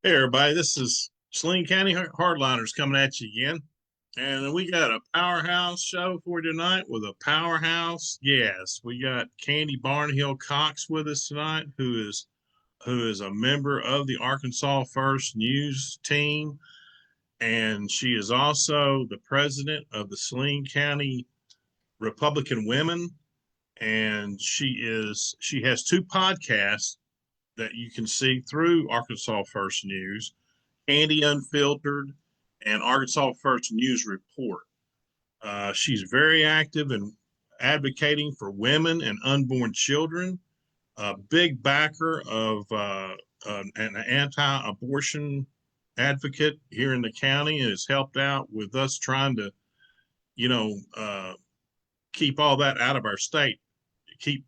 Hey everybody, this is Saline County Hardliners coming at you again. And we got a powerhouse show for tonight with a powerhouse. Yes, we got Kandi Barnhill-Cox with us tonight, who is a member of the Arkansas First News team. And she is also the president of the Saline County Republican Women. And she has two podcasts that you can see through Arkansas First News, Kandi Unfiltered and Arkansas First News Report. She's very active in advocating for women and unborn children, a big backer of an anti-abortion advocate here in the county, and has helped out with us trying to, keep all that out of our state, keep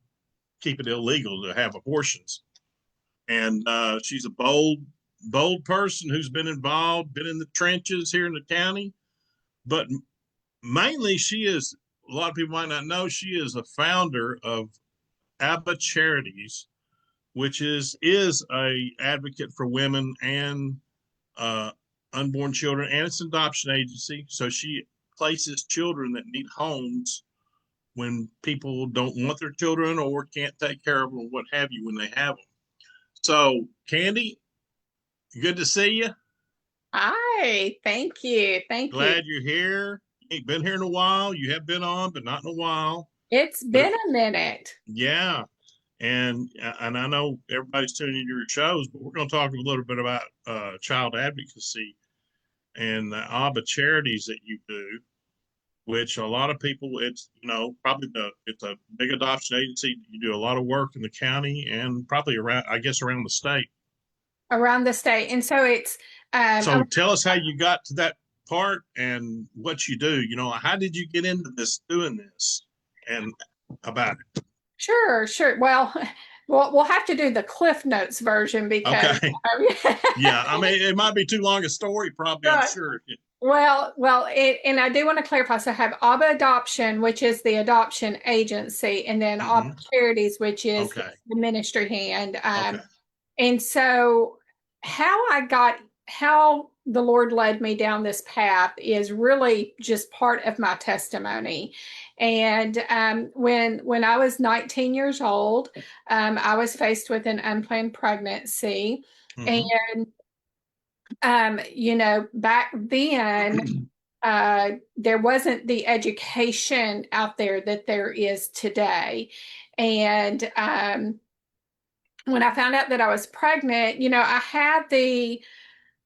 it illegal to have abortions. And she's a bold person who's been involved, been in the trenches here in the county. But mainly a lot of people might not know, she is a founder of ABBA Charities, which is a advocate for women and unborn children, and it's an adoption agency. So she places children that need homes when people don't want their children or can't take care of them, or what have you, when they have them. So, Kandi, good to see you. Hi, thank you. Glad you're here. You ain't been here in a while. You have been on, but not in a while. It's been a minute. Yeah. And I know everybody's tuning into your shows, but we're going to talk a little bit about child advocacy and the ABBA Charities that you do, which a lot of people, it's a big adoption agency. You do a lot of work in the county and probably around the state. Around the state. And so it's so tell us how you got to that part and what you do. How did you get into doing this and about it? Sure. Well, we'll have to do the Cliff Notes version because okay. Yeah, I mean, it might be too long a story, probably. I'm sure. Well, and I do want to clarify. So I have ABBA Adoption, which is the adoption agency, and then ABBA Charities, which is the ministry hand. And so how the Lord led me down this path is really just part of my testimony. And when I was 19 years old, I was faced with an unplanned pregnancy. And back then, there wasn't the education out there that there is today. And when I found out that I was pregnant,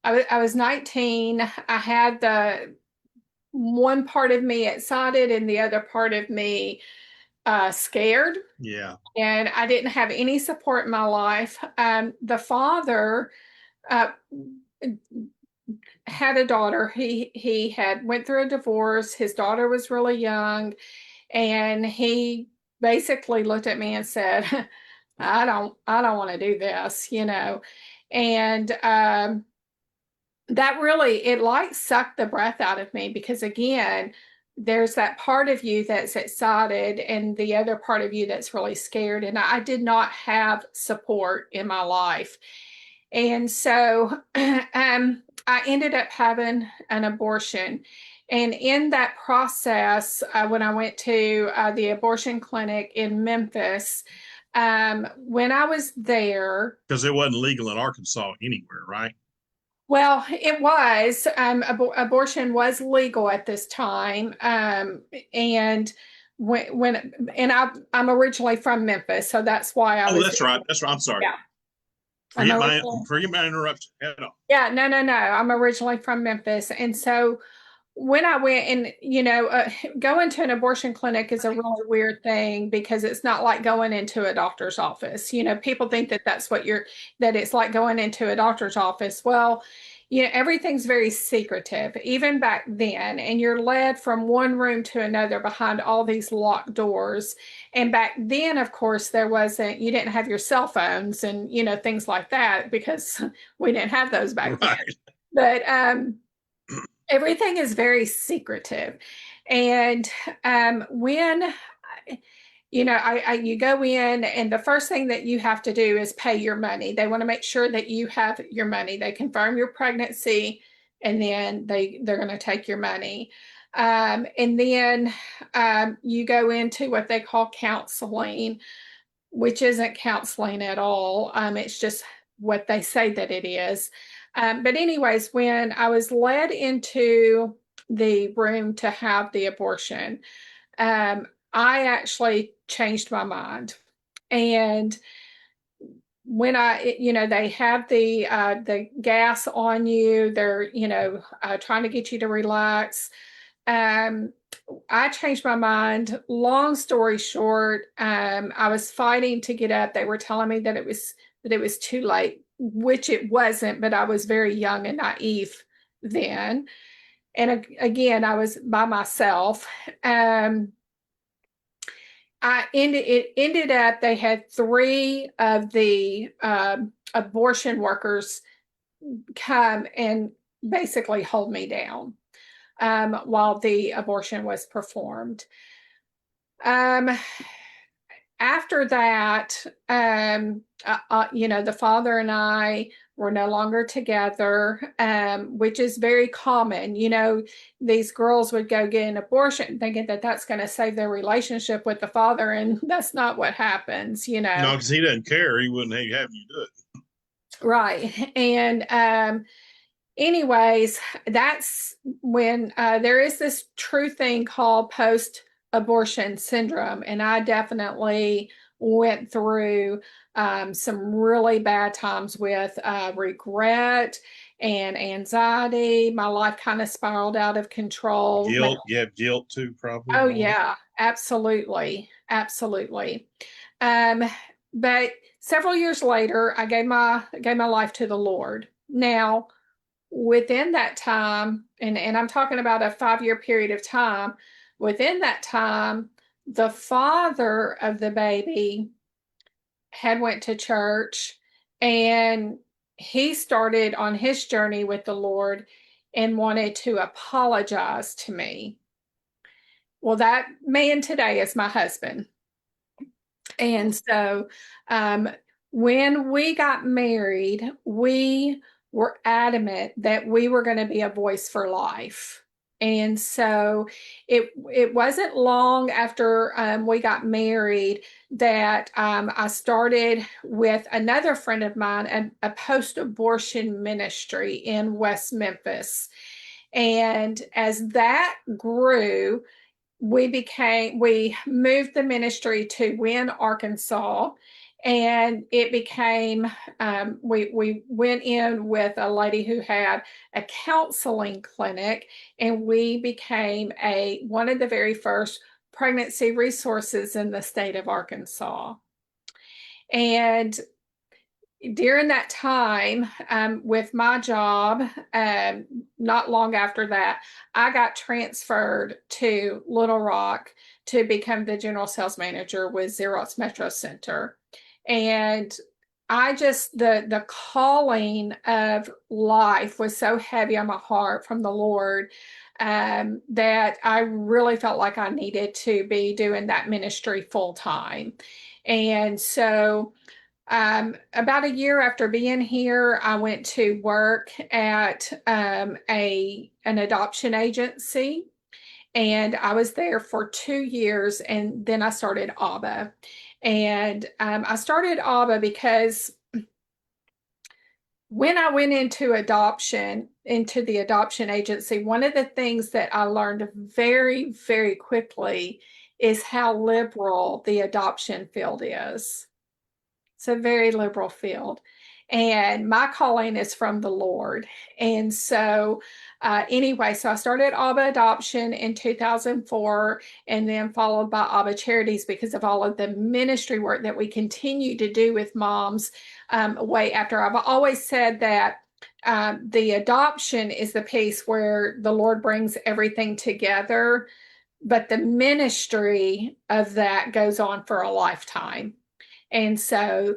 I was 19. I had the one part of me excited and the other part of me scared. Yeah. And I didn't have any support in my life. The father had a daughter. He had went through a divorce. His daughter was really young, and he basically looked at me and said, I don't want to do this, and that really, it like sucked the breath out of me, because again, there's that part of you that's excited and the other part of you that's really scared. And I did not have support in my life. And so I ended up having an abortion. And in that process, when I went to the abortion clinic in Memphis, when I was there. Because it wasn't legal in Arkansas anywhere, right? Well, it was. Abortion was legal at this time. And I'm originally from Memphis, so that's why I was. Oh, that's right. I'm sorry. Yeah. Forgive my interruption. Yeah, no. I'm originally from Memphis. And so when I went and, going to an abortion clinic is a really weird thing, because it's not like going into a doctor's office. People think that that it's like going into a doctor's office. Well, everything's very secretive, even back then. And you're led from one room to another behind all these locked doors. And back then, of course, you didn't have your cell phones and, things like that, because we didn't have those back then. But, everything is very secretive. And when you go in, and the first thing that you have to do is pay your money. They want to make sure that you have your money. They confirm your pregnancy, and then they're going to take your money. And then you go into what they call counseling, which isn't counseling at all. It's just what they say that it is. But anyways, when I was led into the room to have the abortion, I actually changed my mind. And when they have the gas on you, they're, trying to get you to relax. I changed my mind. Long story short, I was fighting to get up. They were telling me that it was too late, which it wasn't, but I was very young and naive then. And again, I was by myself. It ended up, they had 3 of the abortion workers come and basically hold me down while the abortion was performed. After that, the father and I were no longer together, which is very common. These girls would go get an abortion thinking that that's going to save their relationship with the father, and that's not what happens, No, because he doesn't care. He wouldn't have you do it. Right. And anyways, that's when there is this true thing called post-abortion syndrome. And I definitely went through some really bad times with regret and anxiety. My life kind of spiraled out of control. Guilt. You have guilt too, probably. Oh, yeah, absolutely. Absolutely. But several years later, I gave my life to the Lord. Now, within that time, and I'm talking about a 5-year period of time, within that time, the father of the baby had went to church, and he started on his journey with the Lord and wanted to apologize to me. Well, that man today is my husband. And so when we got married, we were adamant that we were going to be a voice for life. And so it wasn't long after we got married that I started with another friend of mine, a post-abortion ministry in West Memphis. And as that grew, we moved the ministry to Wynne, Arkansas, and it became we went in with a lady who had a counseling clinic, and we became one of the very first pregnancy resources in the state of Arkansas. And during that time, with my job, not long after that, I got transferred to Little Rock to become the general sales manager with Xerox Metro Center. And the calling of life was so heavy on my heart from the Lord that I really felt like I needed to be doing that ministry full time. And so about a year after being here, I went to work at an adoption agency, and I was there for 2 years, and then I started ABBA. And I started ABBA because when I went into the adoption agency, one of the things that I learned very, very quickly is how liberal the adoption field is. It's a very liberal field. And my calling is from the Lord. And so anyway, so I started ABBA Adoption in 2004, and then followed by ABBA Charities because of all of the ministry work that we continue to do with moms way after. I've always said that the adoption is the piece where the Lord brings everything together, but the ministry of that goes on for a lifetime. And so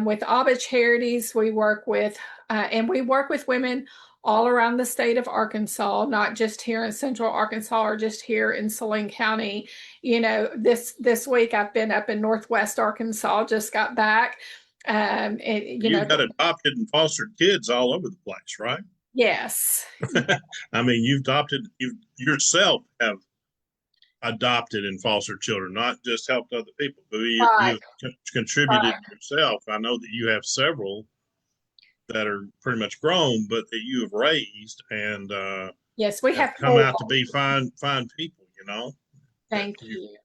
with ABBA Charities, we work with women all around the state of Arkansas, not just here in Central Arkansas or just here in Saline County. You know, this week I've been up in Northwest Arkansas, just got back. You've got adopted and fostered kids all over the place, right? Yes. I mean, you yourself have adopted and fostered children, not just helped other people, but you've contributed yourself. I know that you have several that are pretty much grown, but that you have raised and yes, we have come out to be fine people, you know. Thank you.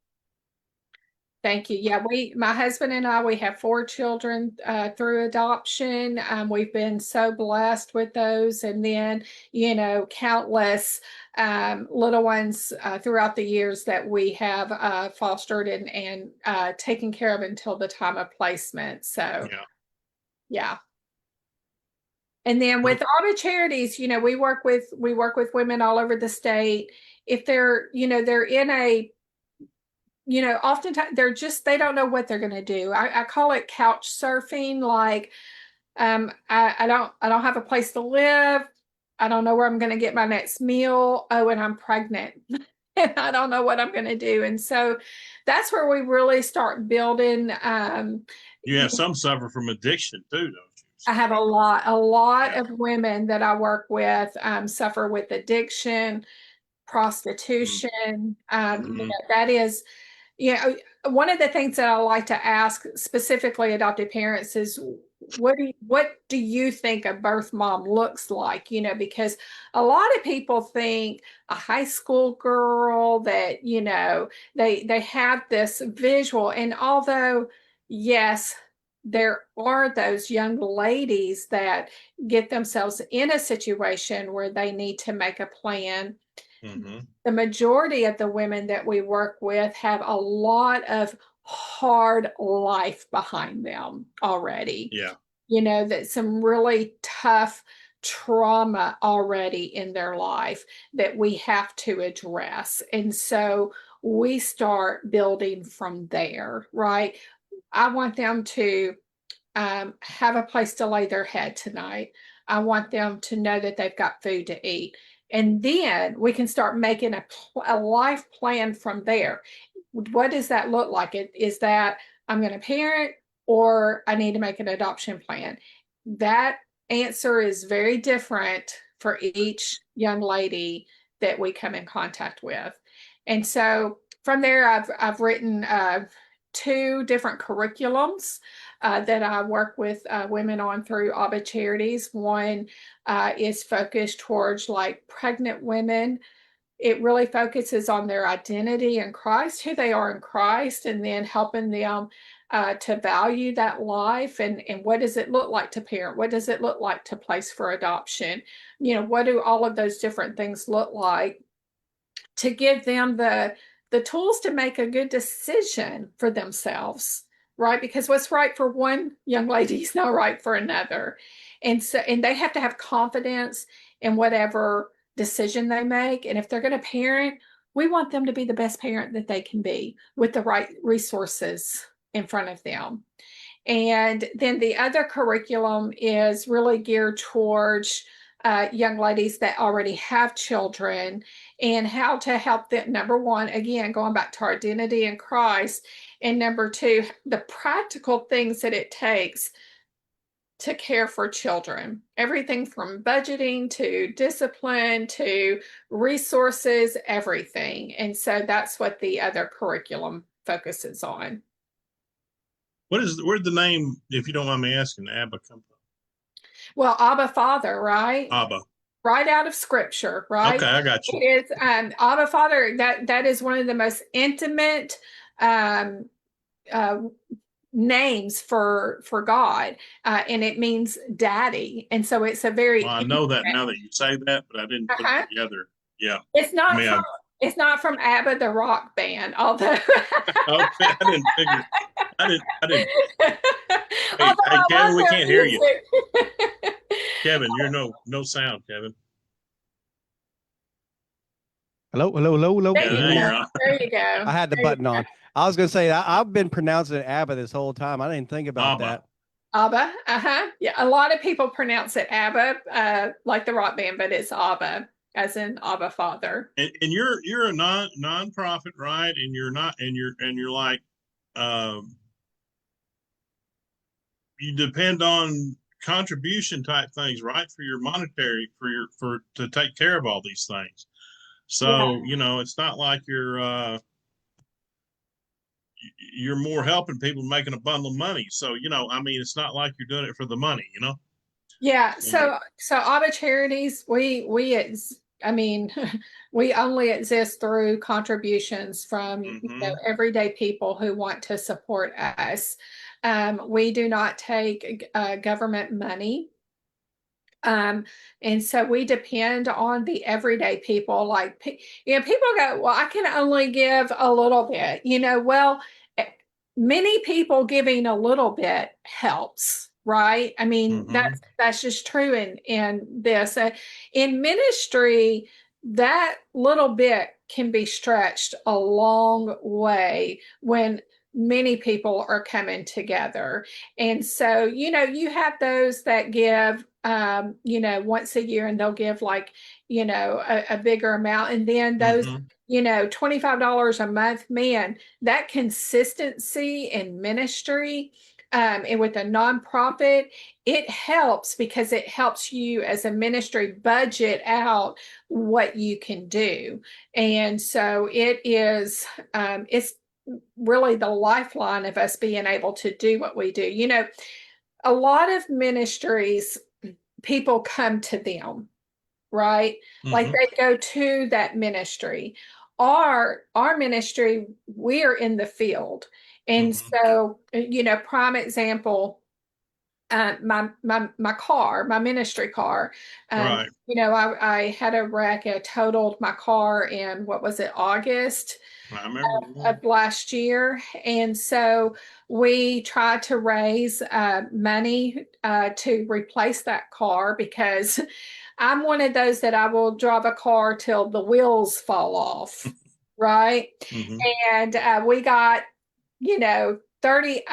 Thank you. Yeah, my husband and I, we have 4 children through adoption. We've been so blessed with those. And then, you know, countless little ones throughout the years that we have fostered and taken care of until the time of placement. So, yeah. And then with ABBA Charities, you know, we work with women all over the state. If they're, you know, they're in a, you know, oftentimes they don't know what they're going to do. I call it couch surfing. Like, I don't have a place to live. I don't know where I'm going to get my next meal. Oh, and I'm pregnant and I don't know what I'm going to do. And so that's where we really start building. You have some suffer from addiction too, don't you? I have a lot of women that I work with suffer with addiction, prostitution. You know, that is, you know, one of the things that I like to ask specifically adopted parents is, what do you think a birth mom looks like? You know, because a lot of people think a high school girl that, you know, they have this visual, and although yes, there are those young ladies that get themselves in a situation where they need to make a plan. The majority of the women that we work with have a lot of hard life behind them already. Yeah. You know, that some really tough trauma already in their life that we have to address. And so we start building from there, right? I want them to have a place to lay their head tonight. I want them to know that they've got food to eat. And then we can start making a life plan from there. What does that look like? Is that I'm going to parent, or I need to make an adoption plan? That answer is very different for each young lady that we come in contact with. And so from there, I've written 2 different curriculums that I work with women on through ABBA Charities. One is focused towards like pregnant women. It really focuses on their identity in Christ, who they are in Christ, and then helping them to value that life, and what does it look like to parent? What does it look like to place for adoption? You know, what do all of those different things look like, to give them the tools to make a good decision for themselves, right? Because what's right for one young lady is not right for another. And so, and they have to have confidence in whatever decision they make. And if they're going to parent, we want them to be the best parent that they can be with the right resources in front of them. And then the other curriculum is really geared towards young ladies that already have children, and how to help them. Number one, again, going back to our identity in Christ. And number 2, the practical things that it takes to care for children. Everything from budgeting to discipline to resources, everything. And so that's what the other curriculum focuses on. Where'd the name, if you don't mind me asking, ABBA come from? Well, Abba Father, right? ABBA. Right out of Scripture, right? Okay, I got you. It is Abba Father. That is one of the most intimate names for God, and it means daddy. And so it's a very. Well, I know that now that you say that, but I didn't put it together. Yeah, it's not. It's not from ABBA the rock band, although. Okay, I didn't figure. I didn't. Hey, Kevin, we can't hear you. Kevin, you're no sound, Kevin. Hello. There you go. I had the button on. I was going to say, I've been pronouncing it ABBA this whole time. I didn't think about that. ABBA. Yeah, a lot of people pronounce it ABBA, like the rock band, but it's ABBA, as in Abba Father. And you're a nonprofit, right? And you're not, and you're like, um, you depend on contribution type things, right? For your monetary, for to take care of all these things. Yeah. So, it's not like you're more helping people making a bundle of money. So, I mean, it's not like you're doing it for the money. Yeah. So, So ABBA Charities, I mean, we only exist through contributions from, hmm everyday people who want to support us. We do not take government money. Um, and so we depend on the everyday people. Like, people go, well, I can only give a little bit. Well, eh, many people giving a little bit helps, right? I mean, hmm that's just true in this. In ministry, that little bit can be stretched a long way when many people are coming together. And so, you have those that give, once a year, and they'll give like, a bigger amount. And then those, hmm $25 a month, man, that consistency in ministry, and with a nonprofit, it helps because it helps you as a ministry budget out what you can do. And so it's really the lifeline of us being able to do what we do. A lot of ministries, people come to them, right? Like hmm they go to that ministry. Our ministry, we're in the field. And hmm so, prime example, my car, my ministry car. Right. I had a wreck. I totaled my car in, what was it, August I remember. of last year. And so we tried to raise money to replace that car, because I'm one of those that I will drive a car till the wheels fall off, right? hmm And we got, 30,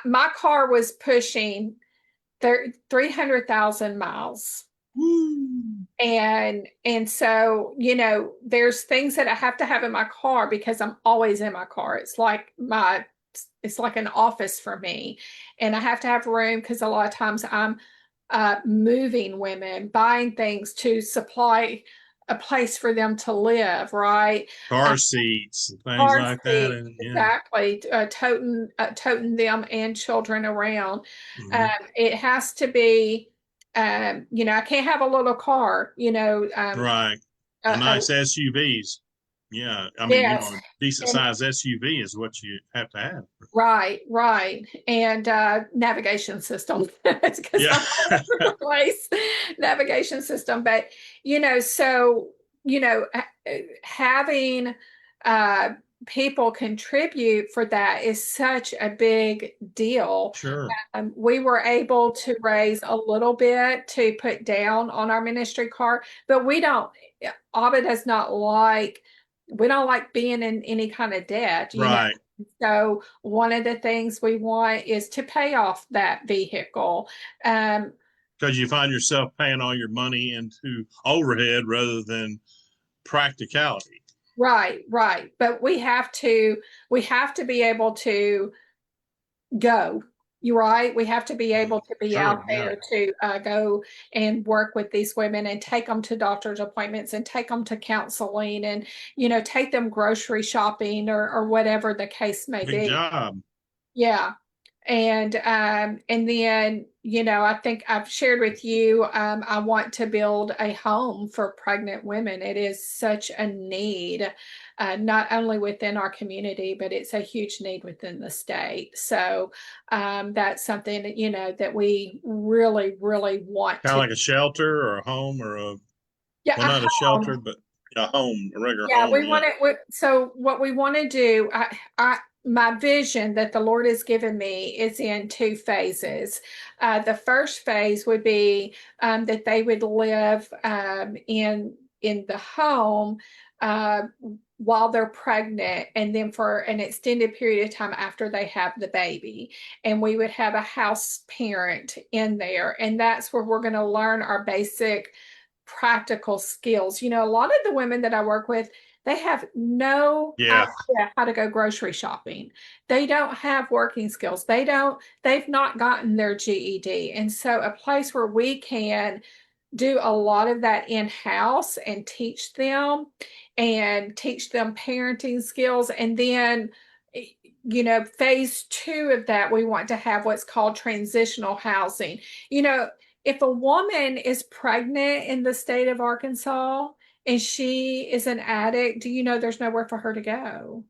my car was pushing 300,000 miles. Woo. And so, there's things that I have to have in my car because I'm always in my car. It's like an office for me. And I have to have room because a lot of times I'm moving women, buying things to supply a place for them to live, right? Car seats and things Car like that. seat, And yeah. exactly, toting them and children around. hmm It has to be, I can't have a little car, Right. A uh, nice SUVs. Yeah. I mean, yes. a decent And size SUV is what you have to have. right. And navigation system, because Yeah. I'm all over the place, navigation system. But, so, having uh, people contribute for that is such a big deal. Sure. We were able to raise a little bit to put down on our ministry car, but ABBA does not like, we don't like being in any kind of debt. Right. So one of the things we want is to pay off that vehicle. Um, Because you find yourself paying all your money into overhead rather than practicality. right. But we have to be able to go. You're right. We have to be able to be out Sure. Yeah. there to go and work with these women and take them to doctor's appointments and take them to counseling and, take them grocery shopping or whatever the case may Big be. job. Yeah. And then, I think I've shared with you, I want to build a home for pregnant women. It is such a need, not only within our community, but it's a huge need within the state. So that's something that, that we really, really want Kind of to. like a shelter or a home or Yeah, well, not a shelter, but a home, a regular yeah, home. we Yeah. want to. So what we want to do, my vision that the Lord has given me is in two phases. The first phase would be that they would live in the home, uh, while they're pregnant and then for an extended period of time after they have the baby. And we would have a house parent in there. And that's where we're going to learn our basic practical skills. You know, a lot of the women that I work with, they have no Yeah. idea how to go grocery shopping. They don't have working skills. They've not gotten their GED. And so a place where we can do a lot of that in-house and teach them parenting skills. And then, you know, phase 2 of that, we want to have what's called transitional housing. You know, if a woman is pregnant in the state of Arkansas and she is an addict, do you know there's nowhere for her to go?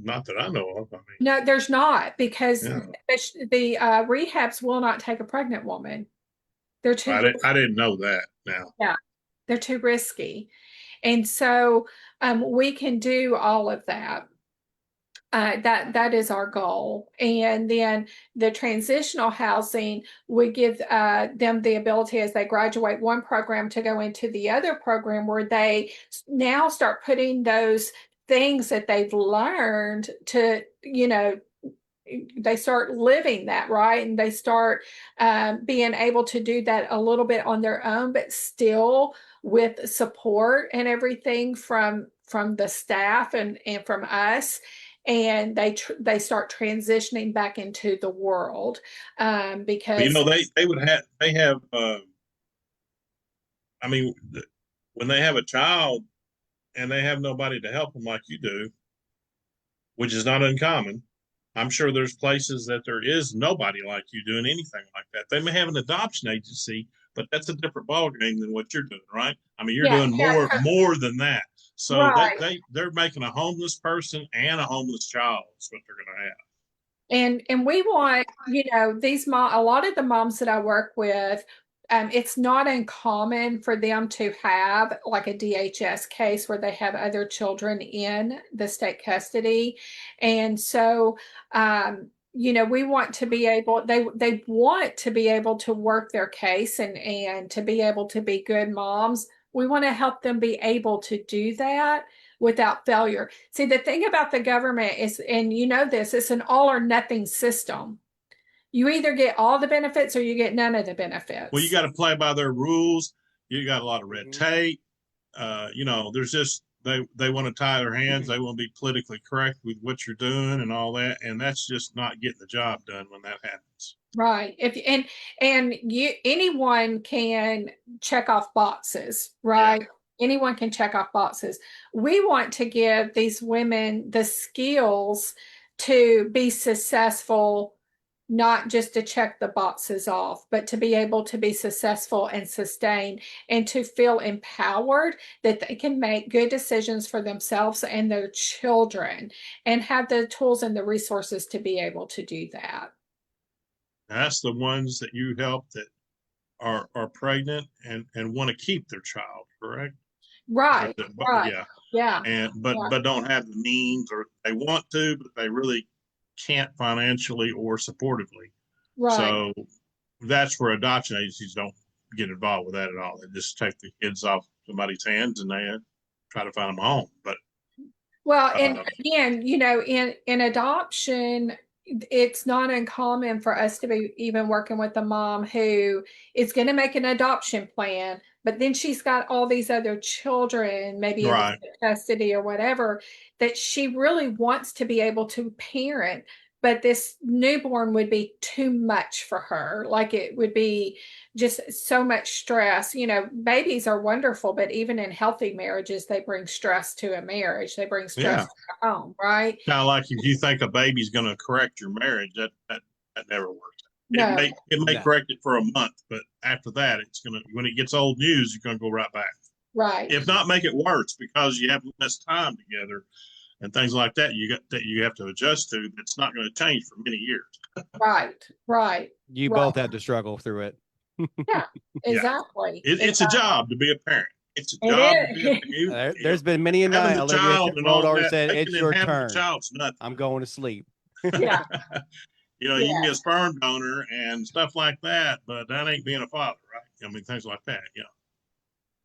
Not that I know of. I mean, No, there's not, because yeah. the rehabs will not take a pregnant woman. They're too I didn't know that now. yeah, they're too risky. And so we can do all of that. That is our goal. And then the transitional housing would give them the ability as they graduate one program to go into the other program, where they now start putting those things that they've learned to, you know, they start living that, right? And they start being able to do that a little bit on their own, but still with support and everything from the staff and from us. And they start transitioning back into the world because, You know, they have. I mean, when they have a child and they have nobody to help them like you do, which is not uncommon. I'm sure there's places that there is nobody like you doing anything like that. They may have an adoption agency, but that's a different ballgame than what you're doing, right? I mean, you're yeah, doing more than that. So right. they're making a homeless person and a homeless child is what they're going to have. And we want, you know, a lot of the moms that I work with, it's not uncommon for them to have like a DHS case where they have other children in the state custody. And so, you know, we want to be able, they want to be able to work their case and to be able to be good moms. We want to help them be able to do that without failure. See, the thing about the government is, and you know this, it's an all or nothing system. You either get all the benefits or you get none of the Well, you benefits. got to play by their rules. You got a lot of red tape. You know, there's just they want to tie their hands. They want to be politically correct with what you're doing and all that, and that's just not getting the job done when that happens. Right. If and you anyone can check off boxes, Yeah. right? Anyone can check off boxes. We want to give these women the skills to be successful, not just to check the boxes off, but to be able to be successful and sustain and to feel empowered that they can make good decisions for themselves and their children and have the tools and the resources to be able to do that. That's the ones that you help that are pregnant and want to keep their child, correct? Right, right. Yeah, Yeah, and yeah, but don't have the means, or they want to, but they really can't financially or supportively. right. So that's where adoption agencies don't get involved with that at all. They just take the kids off somebody's hands and they try to find them a home. But Well, and uh, again, you know, in adoption, it's not uncommon for us to be even working with a mom who is going to make an adoption plan, but then she's got all these other children, maybe in the right, custody or whatever, that she really wants to be able to parent, but this newborn would be too much for her. Like it would be just so much stress. You know, babies are wonderful, but even in healthy marriages, they bring stress to a marriage. They bring stress yeah. to a home, right? Kind of like if you think a baby's going to correct your marriage, that never works. No, It may No. correct it for a month, but after that, it's gonna when it gets old news, you're gonna go right back. right. If not, make it worse because you have less time together and things like that. You have to adjust to. That's not going to change for many years. Right, right, You right. both had to struggle through it. Yeah, exactly. It's a job to be a parent. It's a It job to be a is. you There's been many a having night the Olivia child and rolled all over and that. said, Making "It's and your having the turn. child's nothing. I'm going to sleep." Yeah, You know, yeah. you can be a sperm donor and stuff like that, but that ain't being a father, right? I mean, things like that. Yeah.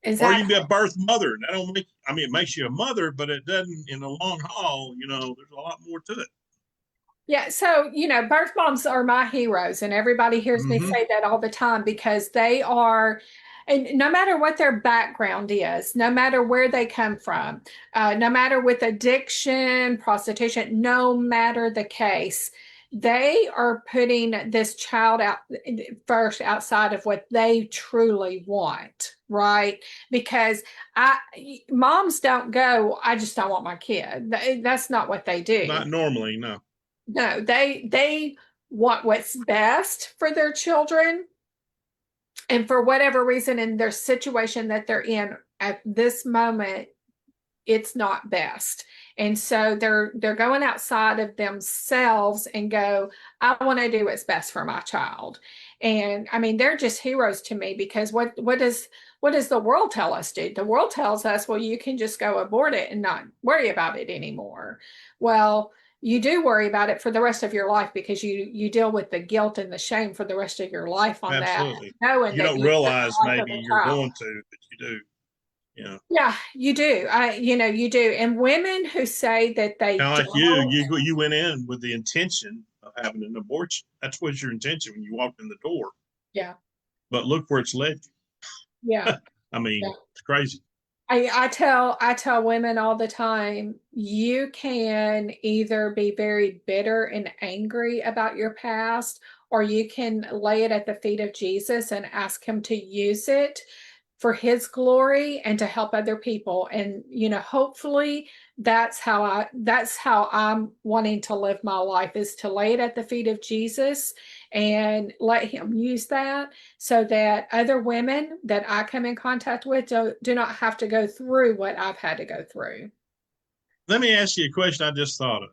Or you can Exactly. be a birth mother. And that don't make, I mean, it makes you a mother, but it doesn't in the long haul, you know, there's a lot more to it. Yeah, so birth moms are my heroes, and everybody hears me Mm-hmm. say that all the time because they are, and no matter what their background is, no matter where they come from, no matter with addiction, prostitution, no matter the case, they are putting this child out first outside of what they truly want, right? Because moms don't go, I just don't want my kid. That's not what they do. Not normally, no. No, they want what's best for their children. And for whatever reason in their situation that they're in at this moment, it's not best. And so they're going outside of themselves and go, I want to do what's best for my child. And I mean, they're just heroes to me because what does the world tell us, dude? The world tells us, well, you can just go abort it and not worry about it anymore. Well, you do worry about it for the rest of your life because you deal with the guilt and the shame for the rest of your life on Absolutely. that, knowing You that don't you took the realize life of maybe a you're child. going to, but you do. Yeah. Yeah, you do. You do. And women who say that they Kind of like don't, you went in with the intention of having an abortion. That's what your intention when you walked in the door. yeah, But look where it's led yeah, you. I mean, yeah. it's crazy. I tell women all the time, you can either be very bitter and angry about your past, or you can lay it at the feet of Jesus and ask him to use it for his glory and to help other people. And hopefully that's how I'm wanting to live my life, is to lay it at the feet of Jesus and let him use that so that other women that I come in contact with do not have to go through what I've had to go through. Let me ask you a question I just thought of.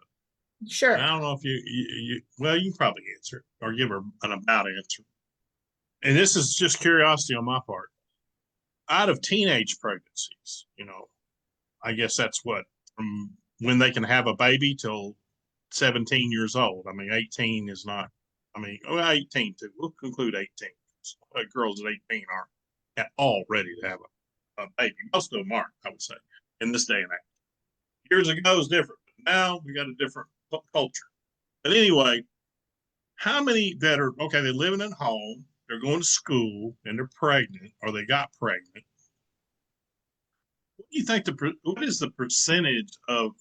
Sure. I don't know if well, you can probably answer it or give her an about answer. And this is just curiosity on my part. Out of teenage pregnancies, I guess that's what, from when they can have a baby till 17 years old. I mean, 18 is not, I mean, 18 too. We'll conclude 18. Girls at 18 aren't at all ready to have a baby. Most of them aren't, I would say, in this day and age. Years ago it was different. But now we got a different culture. But anyway, how many that are, okay, they're living at home, they're going to school, and they're pregnant, or they got pregnant. What do you think what is the percentage of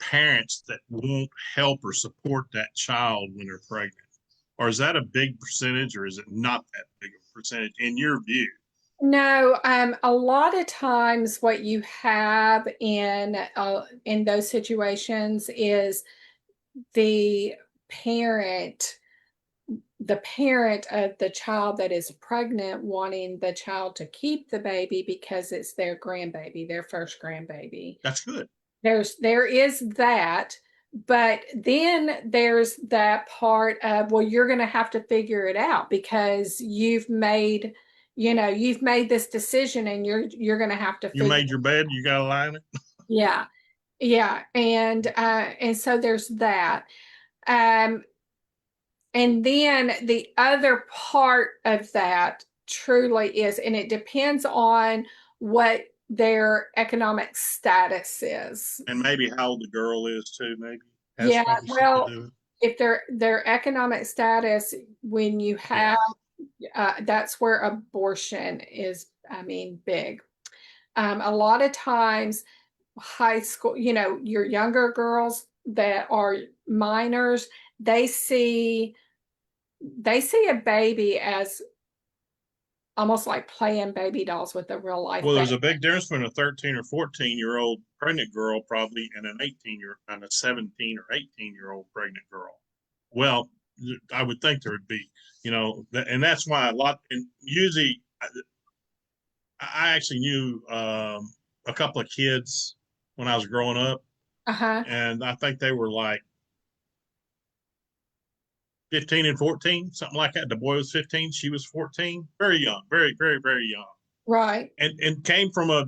parents that won't help or support that child when they're pregnant? Or is that a big percentage, or is it not that big of a percentage in your view? No, a lot of times what you have in those situations is the parent the parent of the child that is pregnant wanting the child to keep the baby because it's their grandbaby, their first grandbaby. That's good. There is that, but then there's that part of, well, you're going to have to figure it out because you've made this decision and you're going to have to You figure. made your bed, you got to lie in it. Yeah, yeah, and so there's that. Um, and then the other part of that truly is, and it depends on what their economic status is. And maybe how old the girl is too, maybe. Yeah, Maybe well, if their economic status, when you have, that's where abortion is, I mean, big. A lot of times, high school, your younger girls that are minors, they see a baby as almost like playing baby dolls with a real life Well, baby. there's a big difference between a 13 or 14-year-old pregnant girl probably and an 17 or 18-year-old pregnant girl. Well, I would think there would be, and that's why and usually I actually knew a couple of kids when I was growing up, and I think they were like 15 and 14, something like that. The boy was 15, she was 14, very young, very, very, very young. Right. And came from a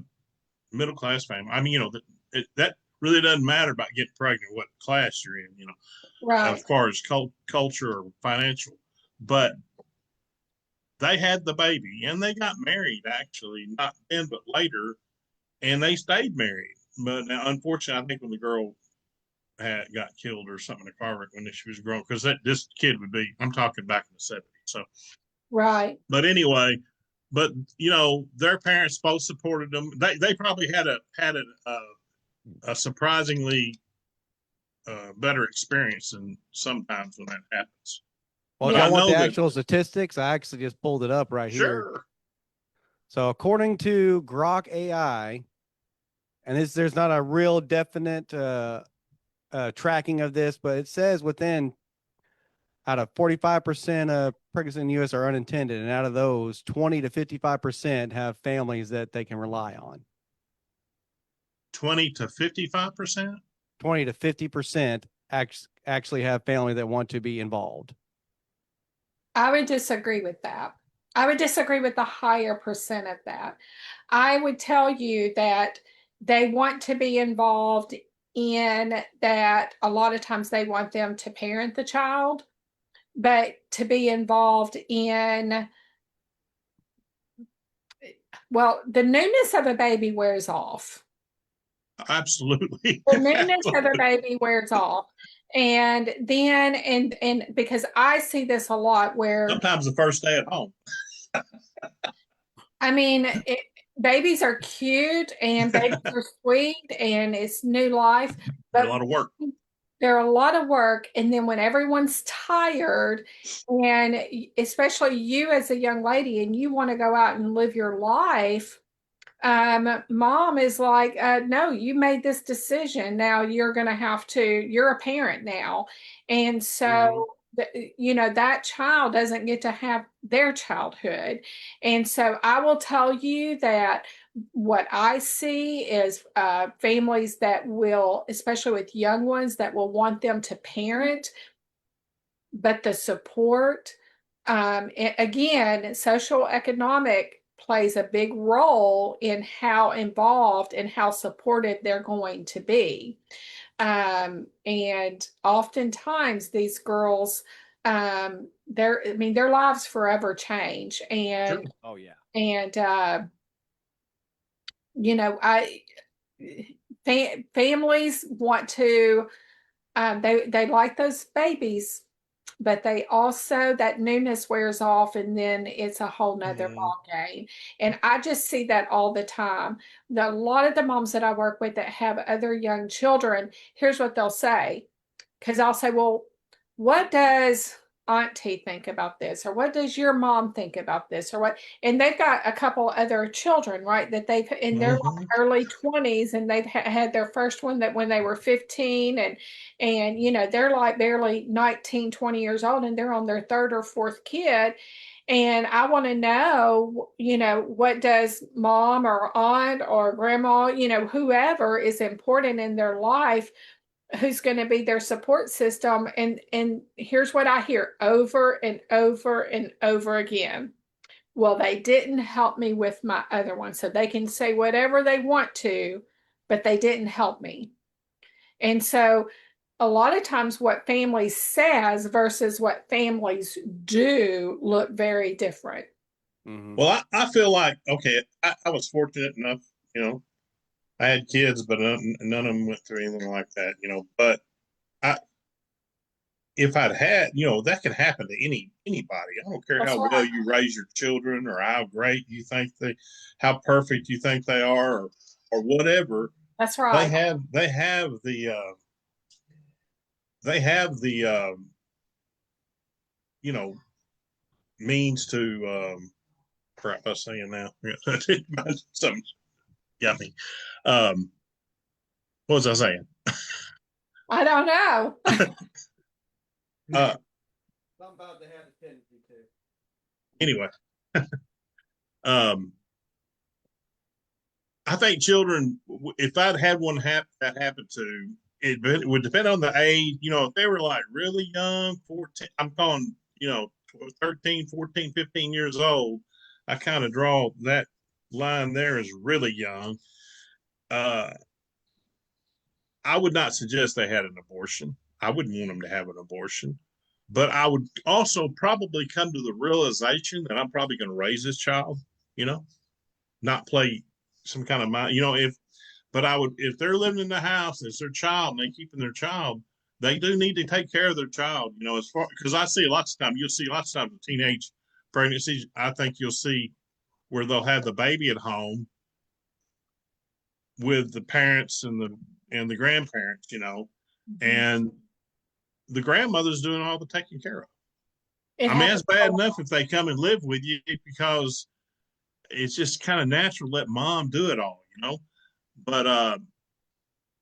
middle class family. I mean, that really doesn't matter about getting pregnant, what class you're in, right. As far as culture or financial. But they had the baby and they got married, actually, not then, but later, and they stayed married. But now, unfortunately, I think when the girl got killed or something in a car wreck when she was grown, because this kid would be, I'm talking back in the 70s. So, Right. but anyway, but their parents both supported them. They probably had a surprisingly better experience than sometimes when that happens. Well, Yeah. if I y'all want know the that. actual statistics, I actually just pulled it up right here. Sure. So according to Grok AI, and there's not a real definite tracking of this, but it says out of 45% of pregnancies in the U.S. are unintended, and out of those, 20 to 55% have families that they can rely on. 20 to 55%. 20 to 50% actually have family that want to be involved. I would disagree with that. I would disagree with the higher percent of that. I would tell you that they want to be involved in that. A lot of times they want them to parent the child, but to be involved in, well, the newness of a baby wears off. Absolutely. The newness of a baby wears off. And then, and because I see this a lot where Sometimes the first day at home. I mean, babies are cute and babies are sweet and it's new life, A but lot of work. they're a lot of work. And then when everyone's tired, and especially you as a young lady, and you want to go out and live your life, mom is like, no, you made this decision. Now you're going to have to, you're a parent now. And so, that child doesn't get to have their childhood. And so I will tell you that what I see is families that will, especially with young ones, that will want them to parent, but the support, again, social economic plays a big role in how involved and how supported they're going to be. And oftentimes these girls, their lives forever change. And, Sure. Oh, yeah. and, families want to, they like those babies, but they also, that newness wears off and then it's a whole nother ball game. And I just see that all the time. A lot of the moms that I work with that have other young children, here's what they'll say. Because I'll say, well, what does auntie think about this? Or what does your mom think about this? Or what? And they've got a couple other children, right? That they've in their early 20s, and they've had their first one that when they were 15, and they're like barely 19, 20 years old, and they're on their third or fourth kid. And I want to know, what does mom or aunt or grandma, whoever is important in their life, who's going to be their support system. And here's what I hear over and over and over again. Well, they didn't help me with my other one. So they can say whatever they want to, but they didn't help me. And so a lot of times what families says versus what families do look very different. Well, I feel like, okay, I was fortunate enough, I had kids, but none of them went through anything like that, but if I'd had, that could happen to anybody. I don't care That's how right. well you raise your children or how great you think how perfect you think they are, or whatever. That's right. They have the means to crap. I was saying now something got me. What was I saying? I don't know. Some about they have a tendency to. Anyway, I think children, if I'd had one that happened to, it would depend on the age. If they were like really young, 14, I'm calling, 13, 14, 15 years old, I kind of draw that line there as really young. I would not suggest they had an abortion. I wouldn't want them to have an abortion. but I would also probably come to the realization that I'm probably going to raise this child, you know, not play some kind of mind, you know, but I would, if they're living in the house, it's their child and they keeping their child, they do need to take care of their child, you know, as far, because I see lots of times, you'll see lots of times with teenage pregnancies, I think you'll see where they'll have the baby at home with the parents and the grandparents, you know, and the grandmother's doing all the taking care of. It I mean, happens. that's bad enough if they come and live with you because it's just kind of natural to let mom do it all, you know. But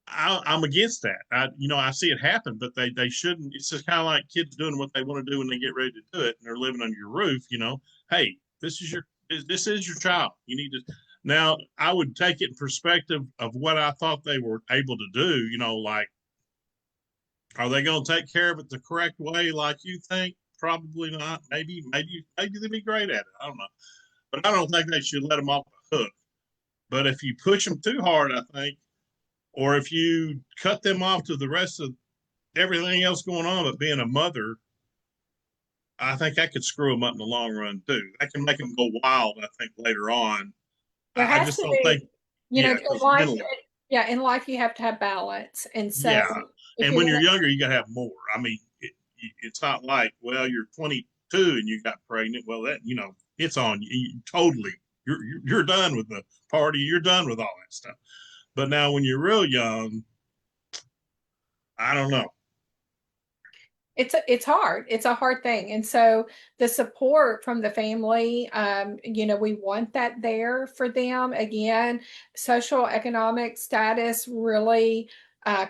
I'm against that. I see it happen, but they shouldn't. It's just kind of like kids doing what they want to do when they get ready to do it, and they're living under your roof. You know, hey, this is your child. You need to. Now, I would take it in perspective of what I thought they were able to do. You know, like, are they going to take care of it the correct way, like you think? Probably not. Maybe they'd be great at it. I don't know, but I don't think they should let them off the hook. But if you push them too hard, I think, or if you cut them off to the rest of everything else going on, but being a mother, I think that could screw them up in the long run too. That can make them go wild. I think later on. There I has just to don't think. be, Yeah, in because life, mentally, yeah, in life you have to have balance. And so yeah. if And you're when you're gonna, younger, you got to have more. I mean, it's not like, well, you're 22 and you got pregnant. Well, that it's on you totally. You're done with the party. You're done with all that stuff. But now, when you're real young, I don't know. it's hard. It's a hard thing. And so the support from the family, we want that there for them. Again, social economic status really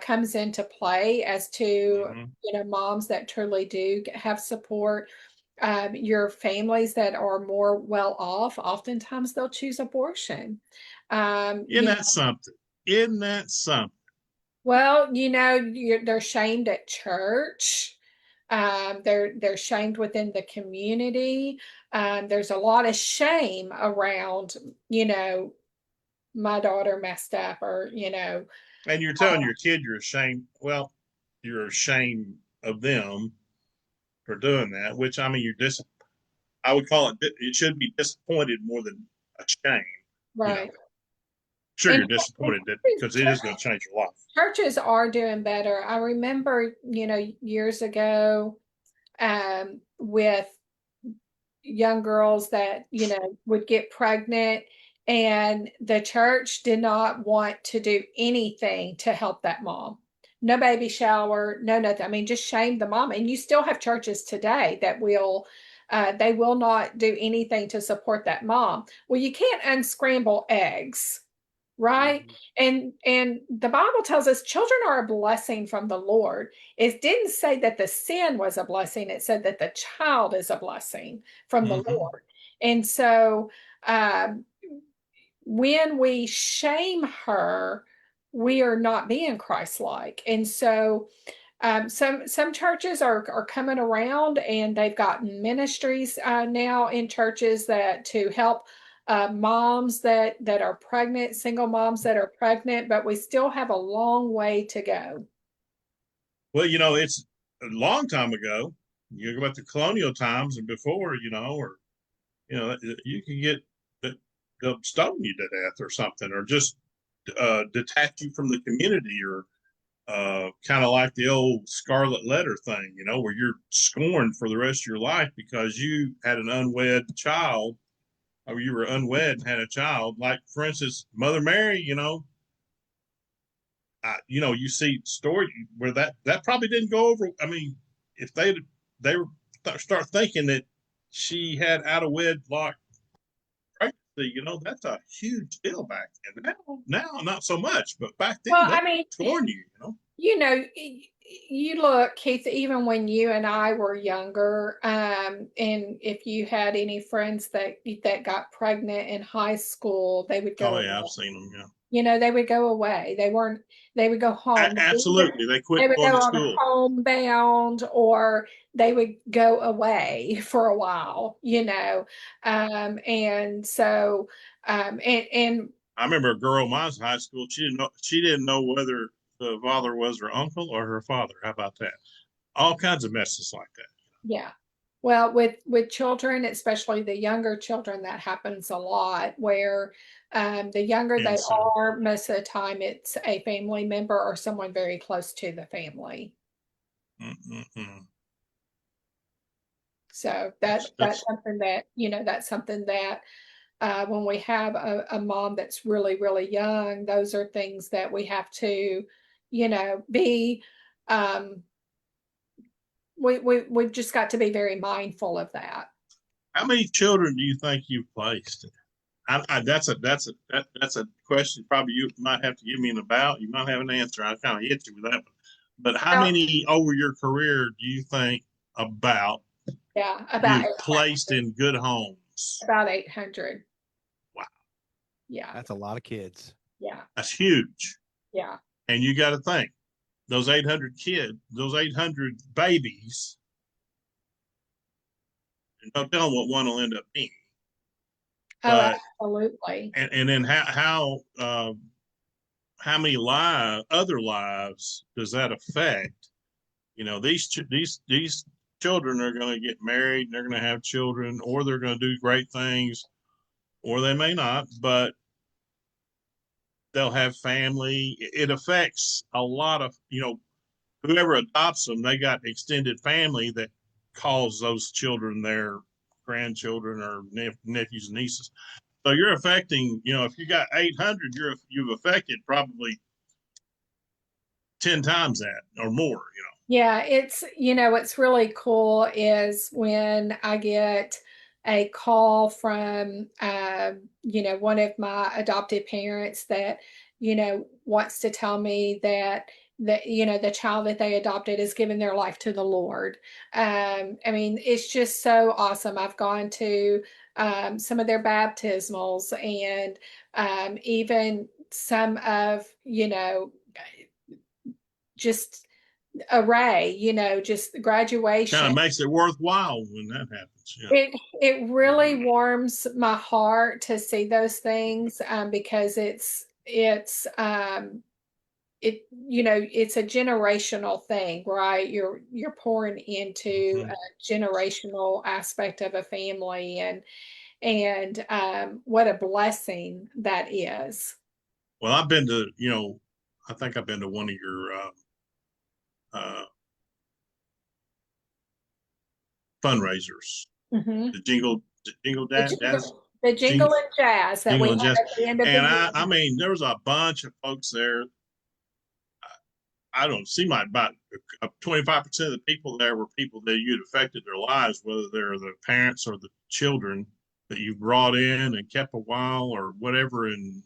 comes into play as to, Mm-hmm. moms that truly do have support. Your families that are more well off, oftentimes they'll choose abortion. Um, Isn't you that something? Isn't that something? Well, they're shamed at church. They're shamed within the community. There's a lot of shame around, my daughter messed up, or And you're telling your kid you're ashamed. Well, you're ashamed of them for doing that, which I mean, I would call it. It should be disappointed more than ashamed. You know, right. sure And, you're and disappointed because it is going to change your life. churches are doing better. I remember, years ago, with young girls that would get pregnant, and the church did not want to do anything to help that mom. No baby shower, no nothing. I mean, just shame the mom. And you still have churches today that they will not do anything to support that mom. Well, you can't unscramble eggs, right? Mm-hmm. And the Bible tells us children are a blessing from the Lord. It didn't say that the sin was a blessing, it said that the child is a blessing from the Mm-hmm. Lord. And so um, when we shame her, we are not being Christ-like. And so some churches are coming around, and they've got ministries now in churches that to help moms that are pregnant, single moms that are pregnant, but we still have a long way to go. Well, it's a long time ago. You go back to colonial times and before, or you can get they'll stone you to death or something, or just detach you from the community, or kind of like the old Scarlet Letter thing, where you're scorned for the rest of your life because you had an unwed child, or you were unwed and had a child. Like, for instance, Mother Mary, you see story where that probably didn't go over. I mean, if they start thinking that she had out of wedlock pregnancy, that's a huge deal back then. Now, not so much, but back then Well, they I mean, scorn you. you look, Keith, even when you and I were younger, and if you had any friends that got pregnant in high school, they would Oh go yeah, I've away. seen them. Yeah, They would go away. They would go home. absolutely. They They quit would going go to on a school. homebound, or they would go away for a while, and so, and I remember a girl in my high school. She didn't know whether the father was her uncle or her father. How about that? All kinds of messes like that. Yeah. Well, with children, especially the younger children, that happens a lot where the younger they Insane. are, most of the time it's a family member or someone very close to the family. Mm-mm-mm. So That's that's something that, that's something that when we have a mom that's really, really young, those are things that we have to, be um we've just got to be very mindful of that. how many children do you think you've placed? That's a question. Probably you might have to give me an about. You might have an answer. I kind of hit you with that one. But how Well, many over your career do you think about yeah, you've placed in good homes? about 800. Wow, Yeah. That's a lot of kids. Yeah. that's huge. Yeah. And you got to think those 800 kids, those 800 babies. Don't tell them what one will end up being. Oh, But absolutely. and then how many other lives does that affect? You know, these children are going to get married and they're going to have children, or they're going to do great things, or they may not, but they'll have family. It affects a lot of, whoever adopts them, they got extended family that calls those children their grandchildren or nephews and nieces. So you're affecting, if you got 800, you've affected probably 10 times that or more. Yeah, what's really cool is when I get a call from, one of my adopted parents that, wants to tell me that the child that they adopted is giving their life to the Lord. I mean, it's just so awesome. I've gone to some of their baptismals and even some of, just array, just Kind graduation. of makes it worthwhile when that happens. Yeah. It really warms my heart to see those things because it's a generational thing, right? You're pouring into Mm-hmm. a generational aspect of a family, and what a blessing that is. Well, I've been to, I think I've been to one of your uh, fundraisers, Hmm. the jingle The jazz, the jingle jingle, and jazz that we jingle have and jazz, at the end of the and year. I mean, there was a bunch of folks there. I don't see my about 25% of the people there were people that you'd affected their lives, whether they're the parents or the children that you brought in and kept a while or whatever. And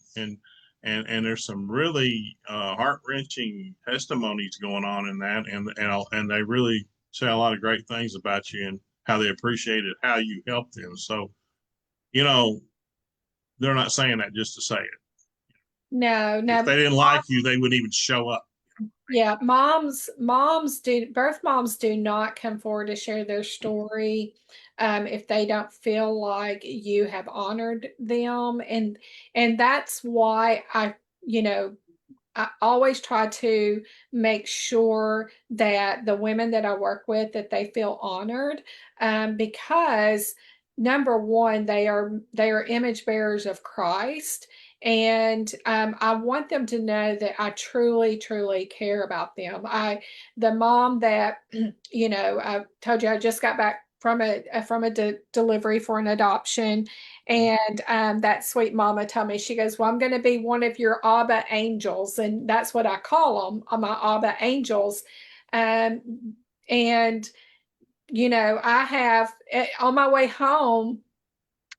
there's some really heart wrenching testimonies going on in that, and they really say a lot of great things about you and how they appreciated how you helped them. So, you know, they're not saying that just to say it. No, If no. they didn't like you, they wouldn't even show up. Yeah, both moms do not come forward to share their story if they don't feel like you have honored them. And that's why I always try to make sure that the women that I work with, that they feel honored, because number one, they are image bearers of Christ, and I want them to know that I truly, truly care about them. The mom that I told you I just got back from a delivery for an adoption, and that sweet mama told me, she goes, well, I'm going to be one of your ABBA angels. And that's what I call them, my ABBA angels. Um, and, I have on my way home,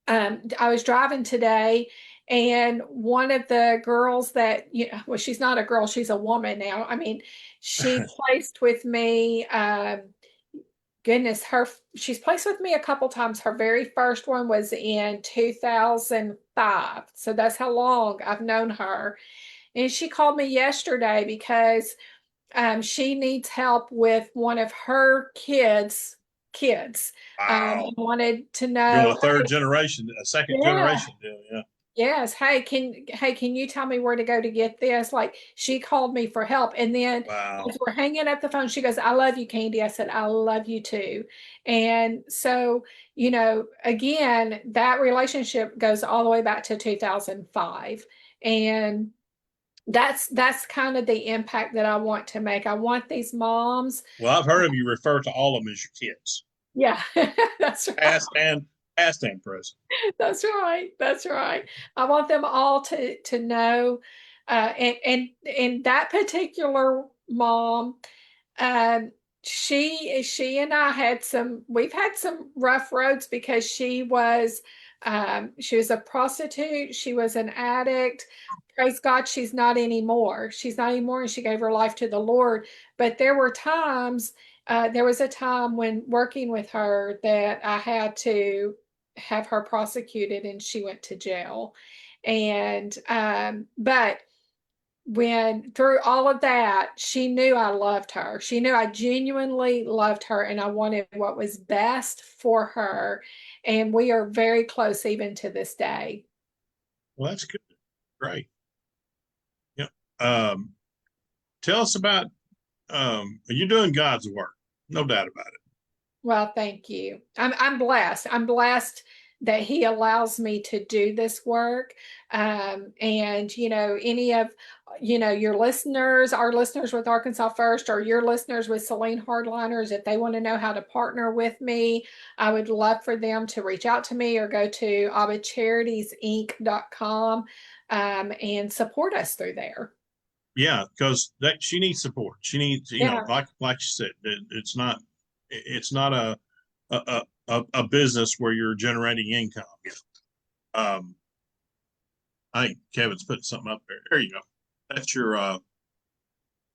I was driving today, and one of the girls that, well, she's not a girl, she's a woman now. I mean, she placed with me. Goodness, she's placed with me a couple times. Her very first one was in 2005. So that's how long I've known her. And she called me yesterday because she needs help with one of her kids. Wow. Wanted to You're know, a third generation, a second yeah, generation deal. Yeah. Yes. Can you tell me where to go to get this? Like she called me for help. And then Wow. as we're hanging up the phone, she goes, I love you, Kandi. I said, I love you too. And so, again, that relationship goes all the way back to 2005. And that's kind of the impact that I want to make. I want these moms. Well, I've heard of you refer to all of them as your kids, Yeah, that's right. past and present. That's right. That's right. I want them all to know, and that particular mom, um, she and I we've had some rough roads because she was a prostitute. She was an addict. Praise God, she's not anymore. She's not anymore, and she gave her life to the Lord. But there was a time when working with her that I had to have her prosecuted, and she went to jail. And but when through all of that, she knew I loved her. She knew I genuinely loved her, and I wanted what was best for her. And we are very close even to this day. Well, that's good. Great. Yeah. Um, Tell us about you're doing God's work, no doubt about it. Well, thank you. I'm blessed. I'm blessed that He allows me to do this work. And any of your listeners, our listeners with Arkansas First, or your listeners with Saline Hardliners, if they want to know how to partner with me, I would love for them to reach out to me or go to ABBACharitiesInc.com and support us through there. Yeah, because that she needs support. She needs, Yeah. like you said, it's not a business where you're generating income. I think Kevin's putting something up there. There you go. That's your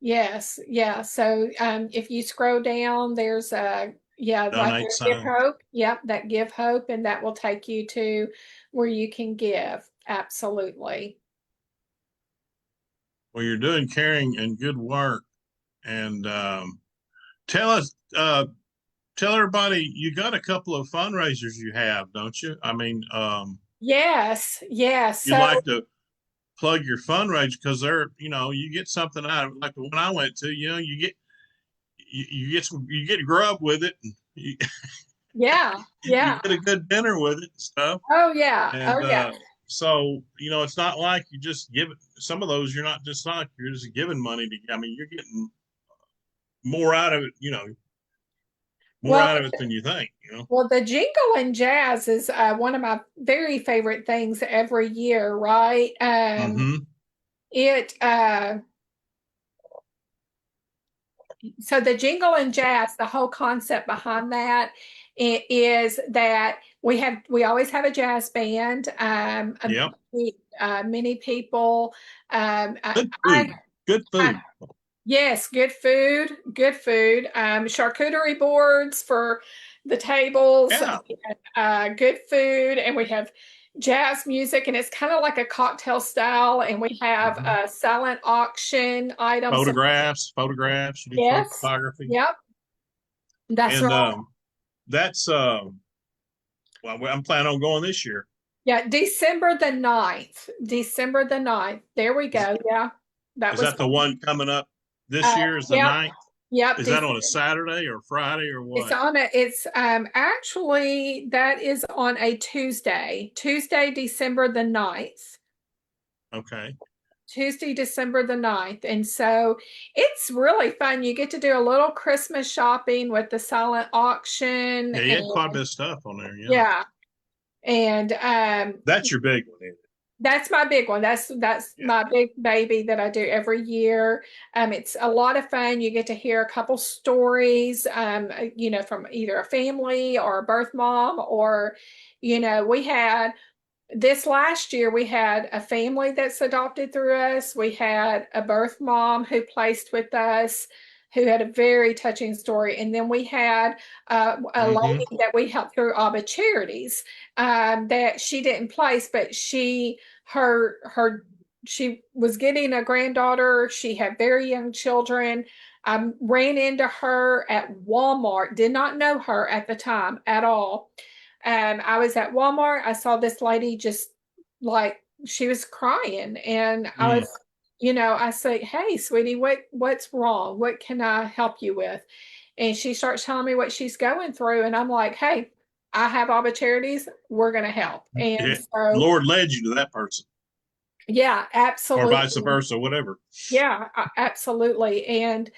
Yes, yeah. So if you scroll down, there's right donate there, Give sign. Hope. Yep, that Give Hope, and that will take you to where you can give. Absolutely. Well, you're doing caring and good work. And tell us, tell everybody, you got a couple of fundraisers you have, don't you? I mean, Yes, yes. you'd So like to plug your fundraiser because you get something out of it. Like the one I went to, you get grub with it. And yeah, you yeah. get a good dinner with it and stuff. Oh yeah. And Oh yeah. so it's not like you just give it. Some of those you're just giving money to. I mean, you're getting more out of it. More Well, out of it than you think. well, the Jingle and Jazz is one of my very favorite things every year, right? Mm-hmm. It So the Jingle and Jazz, the whole concept behind that is that we always have a jazz band. Yep. Many people. Good food. Good food. Yes, good food. Good food. Charcuterie boards for the tables. Yeah. Good food, and we have jazz music, and it's kind of like a cocktail style. And we have silent auction items. Photographs. You do Yes. photography. Yep. That's And right. that's well, I'm planning on going this year. Yeah, December the 9th. December the 9th. There we go. Yeah. Is that the one coming up this year? Is the yep. 9th? Yep. Is that on a Saturday or Friday or what? It's actually that is on a Tuesday. Tuesday, December the 9th. Okay. Tuesday, December the 9th. And so it's really fun. You get to do a little Christmas shopping with the silent auction. Yeah, you had quite a bit of stuff on there. Yeah. Yeah. And that's your big one, isn't it? That's my big one. That's my big baby that I do every year. It's a lot of fun. You get to hear a couple stories, from either a family or a birth mom, or, we had this last year, we had a family that's adopted through us. We had a birth mom who placed with us, who had a very touching story. And then we had a lady that we helped through ABBA Charities that she didn't place, but she was getting a granddaughter. She had very young children. I ran into her at Walmart, did not know her at the time at all. I was at Walmart. I saw this lady just like she was crying, and I Mm. was, I say, "Hey, sweetie, what's wrong? What can I help you with?" And she starts telling me what she's going through, and I'm like, "Hey, I have ABBA Charities. We're going to help." And Yeah. so, Lord led you to that person, yeah, or vice absolutely. versa, whatever. Yeah, absolutely. And,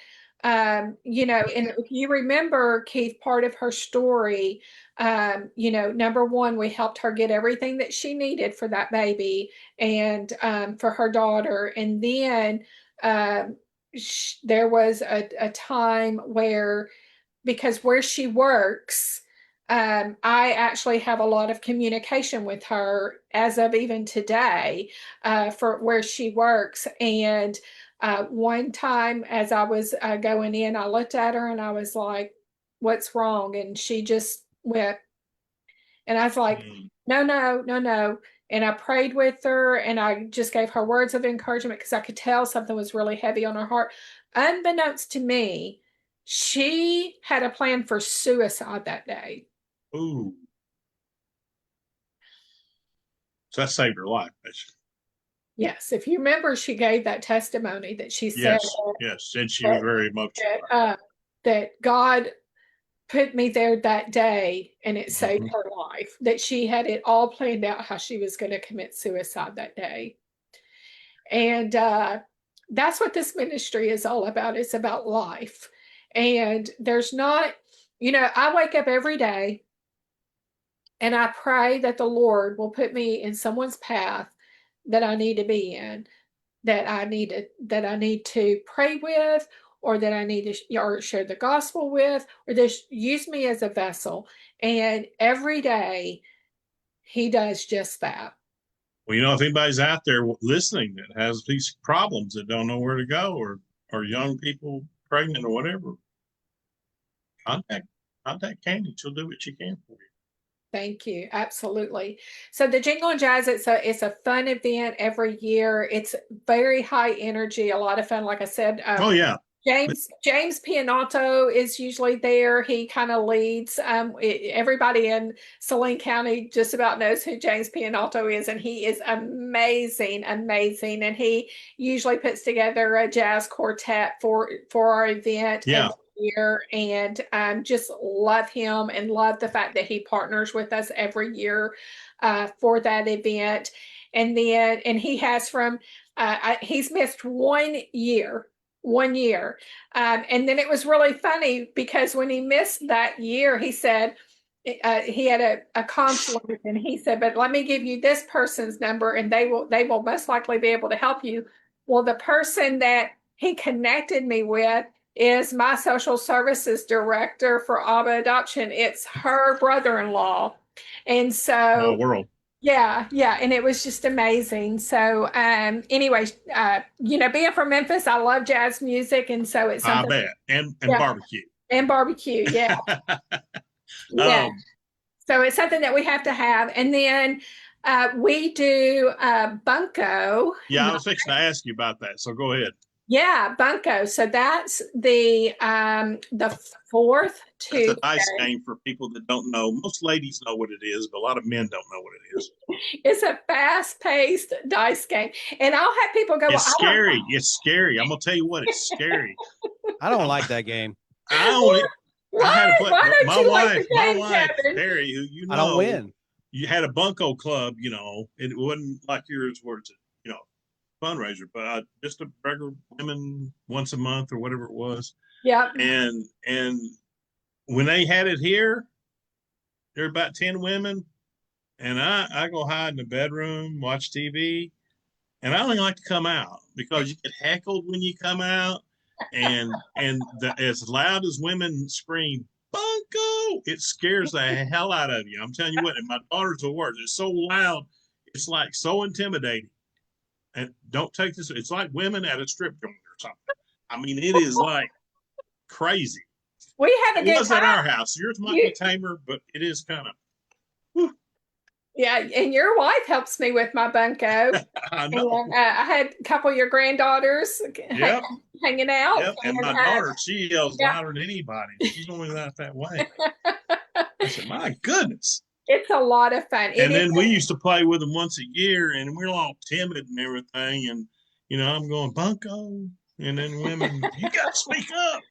and if you remember, Keith, part of her story, number one, we helped her get everything that she needed for that baby and for her daughter. And then there was a time where, because where she works, I actually have a lot of communication with her as of even today for where she works. And one time, as I was going in, I looked at her and I was like, "What's wrong?" And she just went, and I was like, Mm. "No, no, no, no." And I prayed with her and I just gave her words of encouragement because I could tell something was really heavy on her heart. Unbeknownst to me, she had a plan for suicide that day. Ooh. So that saved her life, basically. Yes, if you remember, she gave that testimony that she said Yes, yes. And she was that, very emotional that, about it. that God put me there that day and it saved Mhm. her life, that she had it all planned out how she was going to commit suicide that day. And that's what this ministry is all about. It's about life. And there's not, I wake up every day and I pray that the Lord will put me in someone's path that I need to be in, that I need to pray with, or that I need to or share the gospel with, or just use me as a vessel. And every day he does just that. Well, if anybody's out there listening that has these problems that don't know where to go, or young people pregnant or whatever, contact contact Kandi. She'll do what she can for you. Thank you. Absolutely. So the Jingle and Jazz, it's a fun event every year. It's very high energy, a lot of fun. Like I said, Oh yeah. James Pianotto is usually there. He kind of leads. Everybody in Saline County just about knows who James Pianotto is, and he is amazing, amazing. And he usually puts together a jazz quartet for our event Yeah. every year, and just love him and love the fact that he partners with us every year for that event. And he has he's missed 1 year 1 year. And then it was really funny because when he missed that year, he said, he had a conflict and he said, "But let me give you this person's number and they will most likely be able to help you." Well, the person that he connected me with is my social services director for ABBA Adoption. It's her brother-in-law. And Small so world. yeah, yeah, and it was just amazing. So, anyways, being from Memphis, I love jazz music, and so it's I something. bet. And Yeah, barbecue. and barbecue. Yeah, yeah. um, So it's something that we have to have, and then we do bunko. yeah, I was fixing to ask you about that. So go ahead. Yeah, bunko. So that's the fourth That's a Tuesday. dice game for people that don't know. Most ladies know what it is, but a lot of men don't know what it is. It's a fast-paced dice game, and I'll have people go, "Well, It's I don't." scary. It's scary. I'm gonna tell you what, it's scary. I don't like that game. I only I had to play Why don't my you like wife, the game, Kevin? Terry, who I don't win. you had a bunco club, it wasn't like yours where it's a, fundraiser, but just a regular women once a month or whatever it was. Yeah. And when they had it here, there were about 10 women, and I go hide in the bedroom, watch TV, and I only like to come out because you get heckled when you come out, and as loud as women scream "bunko," it scares the hell out of you. I'm telling you what, and my daughter's the worst. It's so loud, it's like so intimidating. And don't take this; it's like women at a strip joint or something. I mean, it is like crazy. We have a It good was at time. our house. Yours might be tamer, but it is kind of. Yeah, and your wife helps me with my bunko. I know. And I had a couple of your granddaughters Yep. hanging out. Yep. And my daughter, she yells yeah. louder than anybody. She's only that way. I said, my goodness. It's a lot of fun. And then we used to play with them once a year, and we're all timid and everything. And I'm going bunco, and then women, you got to speak up.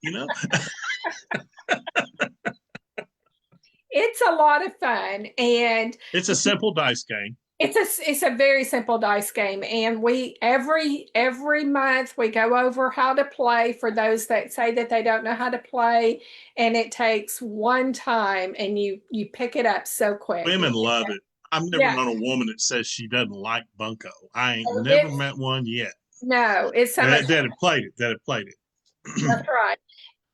It's a lot of fun, and it's a simple dice game. It's a very simple dice game, and we every month we go over how to play for those that say that they don't know how to play, and it takes one time, and you pick it up so quick. Women love it. I've never known a woman that says she doesn't like bunco. I ain't never met one yet. No, it's so much that had played it. That's right.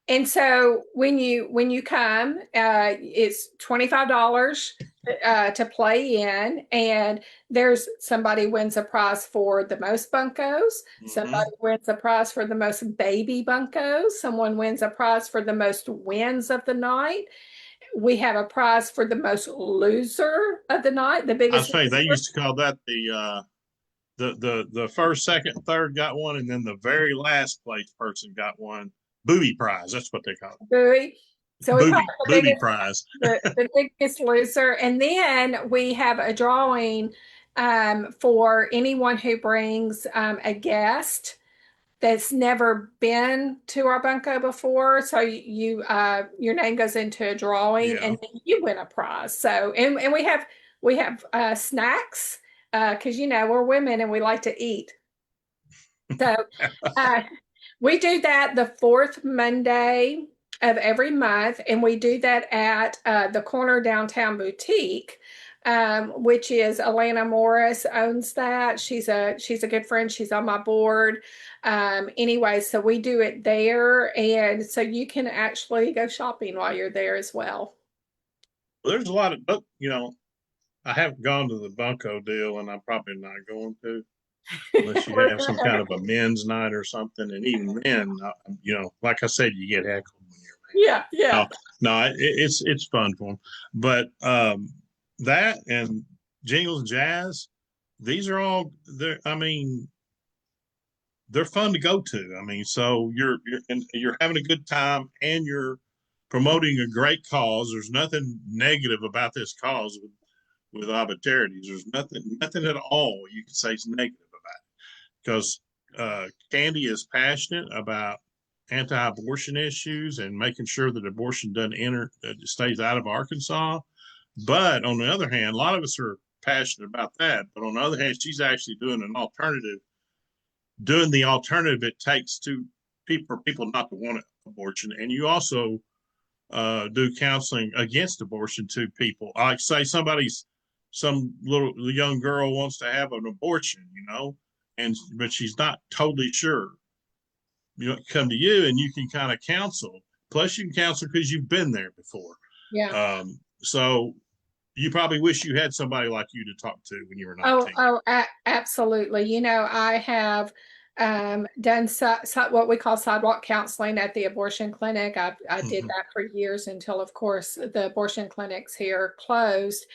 And so when you come, it's $25 to play in, and there's somebody wins a prize for the most bunkos. Somebody wins a prize for the most baby bunkos. Someone wins a prize for the most wins of the night. We have a prize for the most loser of the night. The biggest. I say they used to call that the first, second, third got one, and then the very last place person got one. Booby prize. That's what they call it. Booby. So booby prize. the biggest loser. And then we have a drawing for anyone who brings a guest that's never been to our bunko before. So you your name goes into a drawing, and then you win a prize. So and we have snacks because we're women and we like to eat. So we do that the fourth Monday of every month, and we do that at the Corner Downtown Boutique, which is Alana Morris owns that. She's a good friend. She's on my board. Anyway, so we do it there, and so you can actually go shopping while you're there as well. Well, there's a lot of, I haven't gone to the bunko deal, and I'm probably not going to. Unless you have some kind of a men's night or something, and even then, like I said, you get heckled when you're yeah. No, it's fun for them. But that and Jingles and Jazz, these are all they're fun to go to. So you're having a good time, and you're promoting a great cause. There's nothing negative about this cause with ABBA Charities. There's nothing at all you can say is negative. Because Kandi is passionate about anti-abortion issues and making sure that abortion stays out of Arkansas. But on the other hand, a lot of us are passionate about that. But on the other hand, she's actually doing the alternative it takes for people not to want an abortion. And you also do counseling against abortion to people. Like say some little young girl wants to have an abortion, but she's not totally sure. Come to you, and you can kind of counsel. Plus, you can counsel because you've been there before. Yeah. So you probably wish you had somebody like you to talk to when you were 19. Absolutely. I have done what we call sidewalk counseling at the abortion clinic. I did that for years until, of course, the abortion clinics here closed.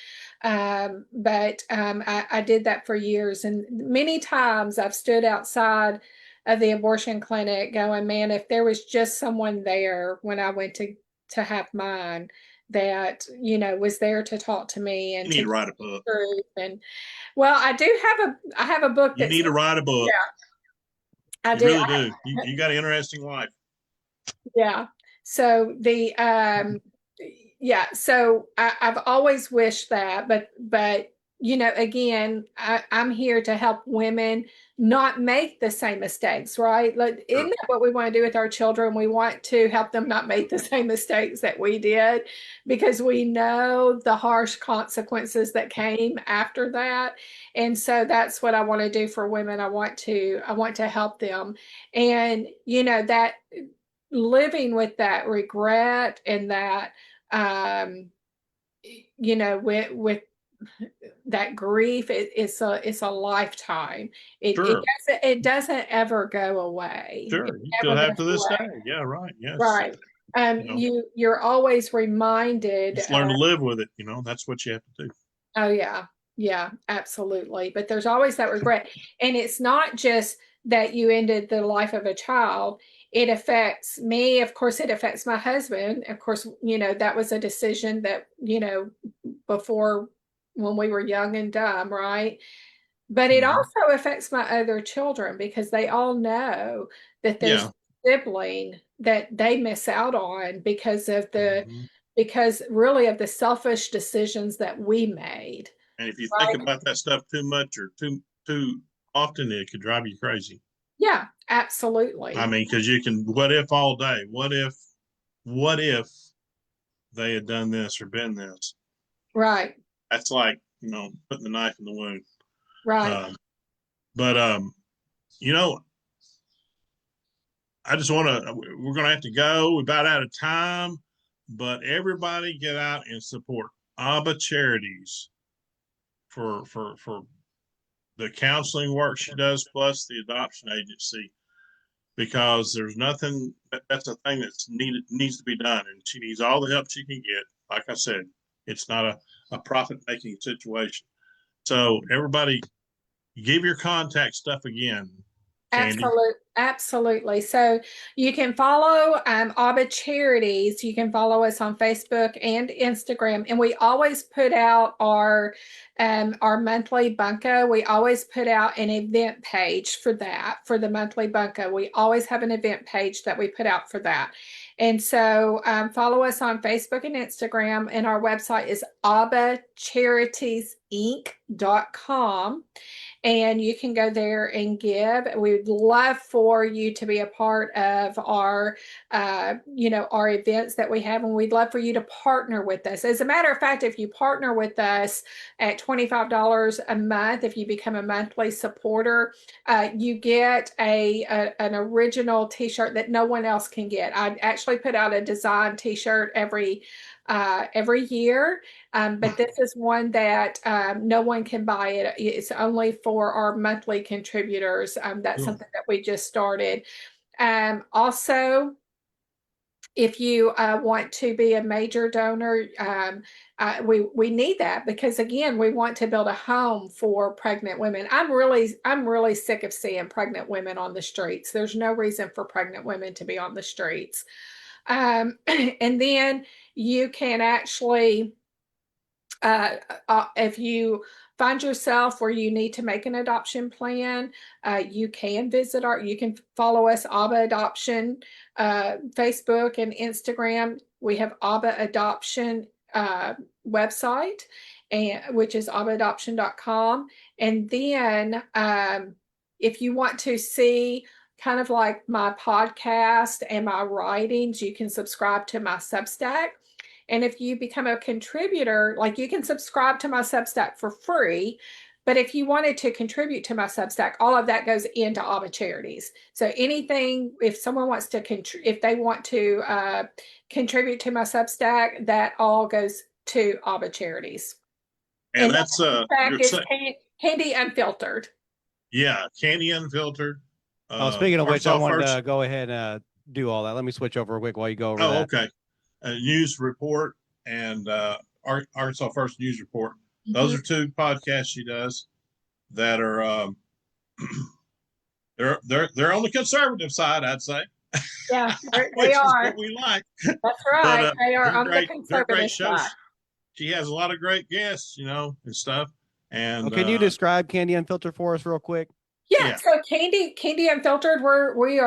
But I did that for years, and many times I've stood outside of the abortion clinic going, man, if there was just someone there when I went to have mine that was there to talk to me and you need to write a book. And well, I have a book. You need to write a book. Yeah, you really do. You got an interesting life. Yeah. So so I've always wished that, but again, I'm here to help women not make the same mistakes, right? Isn't that what we want to do with our children? We want to help them not make the same mistakes that we did, because we know the harsh consequences that came after that. And so that's what I want to do for women. I want to help them. And, that living with that regret and that, with that grief, it's a lifetime. It doesn't ever go away. Sure, you still have to this day. Yeah, right. Yes. Right. You're always reminded. Just learn to live with it. That's what you have to do. Oh yeah, yeah, absolutely. But there's always that regret, and it's not just that you ended the life of a child. it affects me. Of course, it affects my husband. Of course, that was a decision that, before, when we were young and dumb, right? But it Mhm. also affects my other children because they all know that there's Yeah. a sibling that they miss out on because of Mhm. because really of the selfish decisions that we made. And if you think Right? about that stuff too much or too often, it could drive you crazy. Yeah, I absolutely. mean, because you can what if all day? What if they had done this or been this? Right, That's like putting the knife in the wound. right. Um, but you know, I just want to. We're going to have to go. We're about out of time, but everybody get out and support ABBA Charities for the counseling work she does, plus the adoption agency, because there's nothing that's a thing that's needs to be done, and she needs all the help she can get. Like I said, it's not a profit making situation. So everybody, give your contact stuff again, Kandi. Absolutely. So you can follow ABBA Charities. You can follow us on Facebook and Instagram, and we always put out our monthly bunko. We always put out an event page for that, for the monthly bunko. We always have an event page that we put out for that. And so follow us on Facebook and Instagram, and our website is abbacharitiesInc.com. And you can go there and give. We would love for you to be a part of our events that we have, and we'd love for you to partner with us. As a matter of fact, if you partner with us at $25 a month, if you become a monthly supporter, you get an original t-shirt that no one else can get. I actually put out a design t-shirt every year. But this is one that no one can buy it. It's only for our monthly contributors. That's something that we just started. Also, if you want to be a major donor, we need that because again, we want to build a home for pregnant women. I'm really sick of seeing pregnant women on the streets. There's no reason for pregnant women to be on the streets. And then you can actually if you find yourself where you need to make an adoption plan, you can you can follow us, ABBA Adoption, Facebook and Instagram. We have ABBA Adoption website, which is abbaadoption.com. And then if you want to see kind of like my podcast and my writings, you can subscribe to my Substack. And if you become a contributor, like you can subscribe to my Substack for free. But if you wanted to contribute to my Substack, all of that goes into ABBA Charities. So anything, if someone wants to, if they want to contribute to my Substack, that all goes to ABBA Charities. And And that's that Substack is Kandi Unfiltered. Yeah, Kandi Unfiltered. Speaking of which, I wanted First. to go ahead and do all that. Let me switch over quick while you go over Oh, that. okay. News Report and Arkansas First News Report. Those are two podcasts she does that are they're on the conservative side, I'd say. Yeah, Which they is are. what we like. That's right. But They are on the they're conservative great shows. side. She has a lot of great guests, and stuff. And can you describe Kandi Unfiltered for us real quick? Yeah, so Kandi Unfiltered, we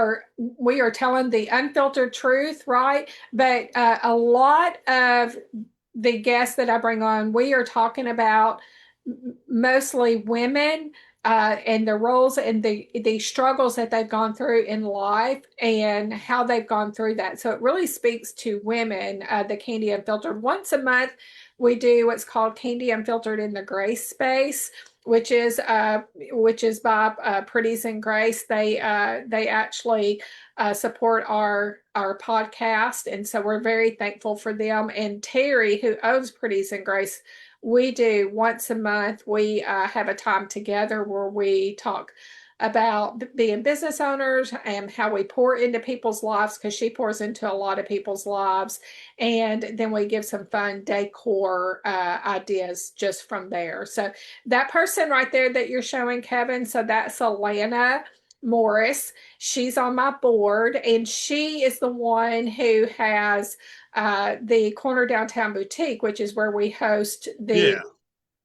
are telling the unfiltered truth, right? But a lot of the guests that I bring on, we are talking about mostly women and the roles and the struggles that they've gone through in life and how they've gone through that. So it really speaks to women. The Kandi Unfiltered. Once a month, we do what's called Kandi Unfiltered in the Grace Space, which is by Pretties and Grace. They actually support our podcast, and so we're very thankful for them. And Terry, who owns Pretties and Grace, we do once a month. We have a time together where we talk about being business owners and how we pour into people's lives, because she pours into a lot of people's lives. And then we give some fun decor ideas just from there. So that person right there that you're showing, Kevin, so that's Alana. Morris. She's on my board, and she is the one who has the Corner Downtown Boutique, which is where we host the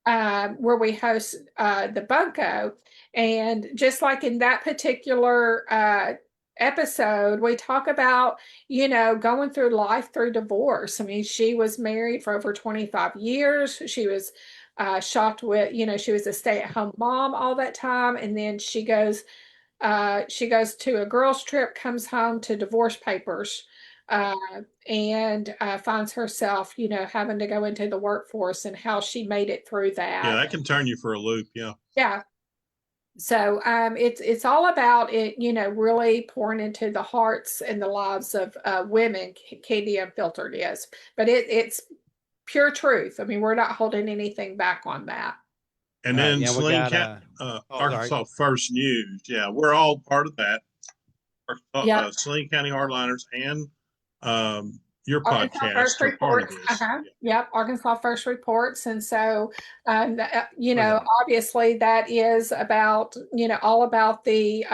the bunko. And just like in that particular episode, we talk about, going through life through divorce. I mean, she was married for over 25 years. She was shocked with, she was a stay-at-home mom all that time. And then she goes to a girls' trip, comes home to divorce papers, and finds herself, having to go into the workforce, and how she made it through that. Yeah, that can turn you for a loop. Yeah. Yeah. So it's all about it, really pouring into the hearts and the lives of women. Kandi Unfiltered is, but it's pure truth. I mean, we're not holding anything back on that. And then Saline Arkansas First News. Yeah, we're all part of that. Saline County Hardliners and your Arkansas podcast. First Reports. Yep, Arkansas First Reports. And so, obviously that is about, all about the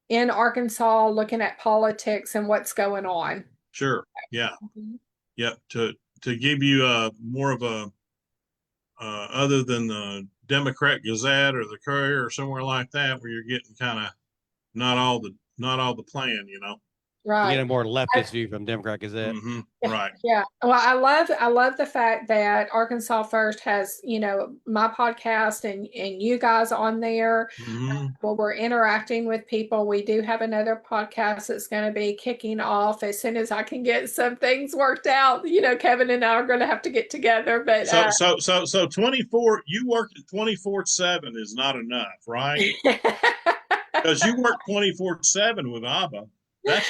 in Arkansas, looking at politics and what's going on. Sure. Yeah. Yep. To give you more of a other than the Democrat Gazette or the Courier or somewhere like that, where you're getting kind of not all the plan, Right. You get a more leftist view from Democrat Gazette. Right. Yeah. Well, I love the fact that Arkansas First has, my podcast and you guys on there. Well, we're interacting with people. We do have another podcast that's going to be kicking off as soon as I can get some things worked out. Kevin and I are going to have to get together. But so 24. You worked at 24/7 is not enough, right? Because you work 24/7 with ABBA. That's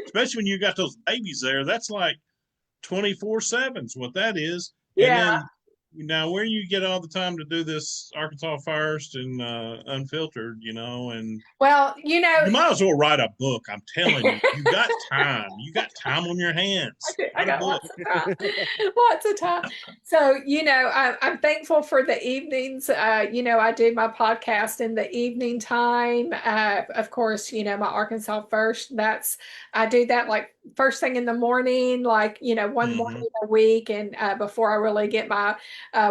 especially when you got those babies there. That's like 24/7 is what that is. Yeah. And then, now where you get all the time to do this Arkansas First and Unfiltered, and well, you might as well write a book. I'm telling you, you got time. You got time on your hands. I got lots of time. Lots of time. So, I'm thankful for the evenings. I do my podcast in the evening time. Of course, my Arkansas First, I do that like first thing in the morning, like, one morning a week, and before I really get my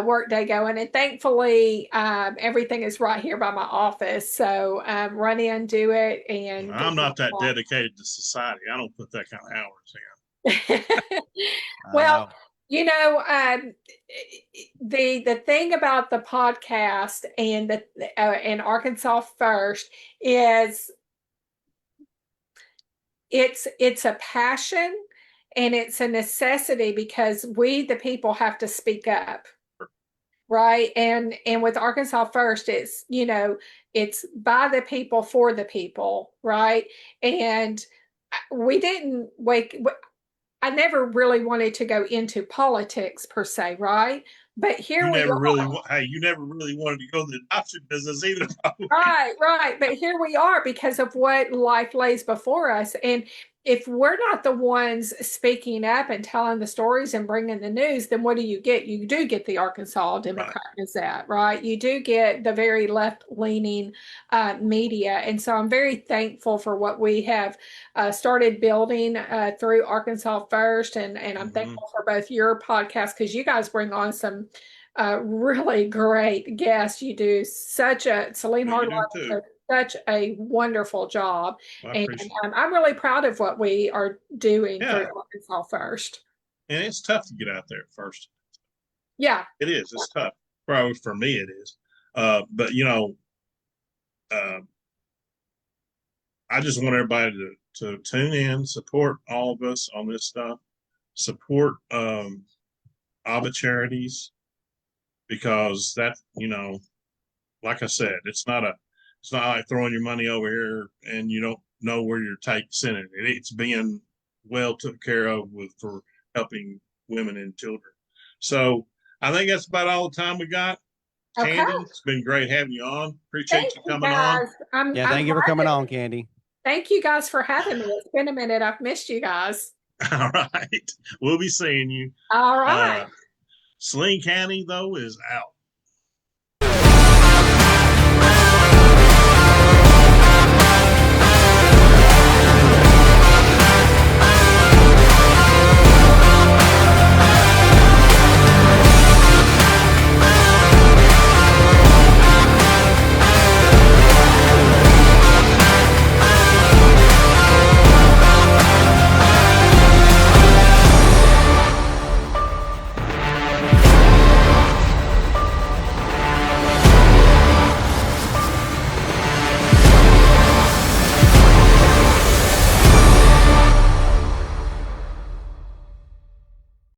work day going. And thankfully, everything is right here by my office. So run in, do it. And I'm not that dedicated to society. I don't put that kind of hours in. Well, the thing about the podcast and and Arkansas First is it's a passion and it's a necessity, because we, the people, have to speak up. Right. And with Arkansas First, it's, it's by the people for the people. Right. And I never really wanted to go into politics per se. Right. But here we are. You never really wanted to go to the adoption business either. Right. But here we are because of what life lays before us. And if we're not the ones speaking up and telling the stories and bringing the news, then what do you get? You do get the Arkansas Democrat Gazette, right? You do get the very left-leaning media. And so I'm very thankful for what we have started building through Arkansas First. And I'm thankful for both your podcast, because you guys bring on some really great guests. You do Saline Hardliners, such a wonderful job. Well, and I'm really proud of what we are doing for Arkansas First. And it's tough to get out there at first. Yeah. It is. It's tough. Probably for me it is. But I just want everybody to tune in, support all of us on this stuff, support ABBA Charities, because that, like I said, it's not like throwing your money over here and you don't know where you're sending it. It's being well took care of for helping women and children. So I think that's about all the time we got. Okay. Kandi, it's been great having you on. Appreciate you coming on. Thank you for coming on, Kandi. Thank you guys for having me. It's been a minute. I've missed you guys. All right. We'll be seeing you. All right. Saline County, though, is out.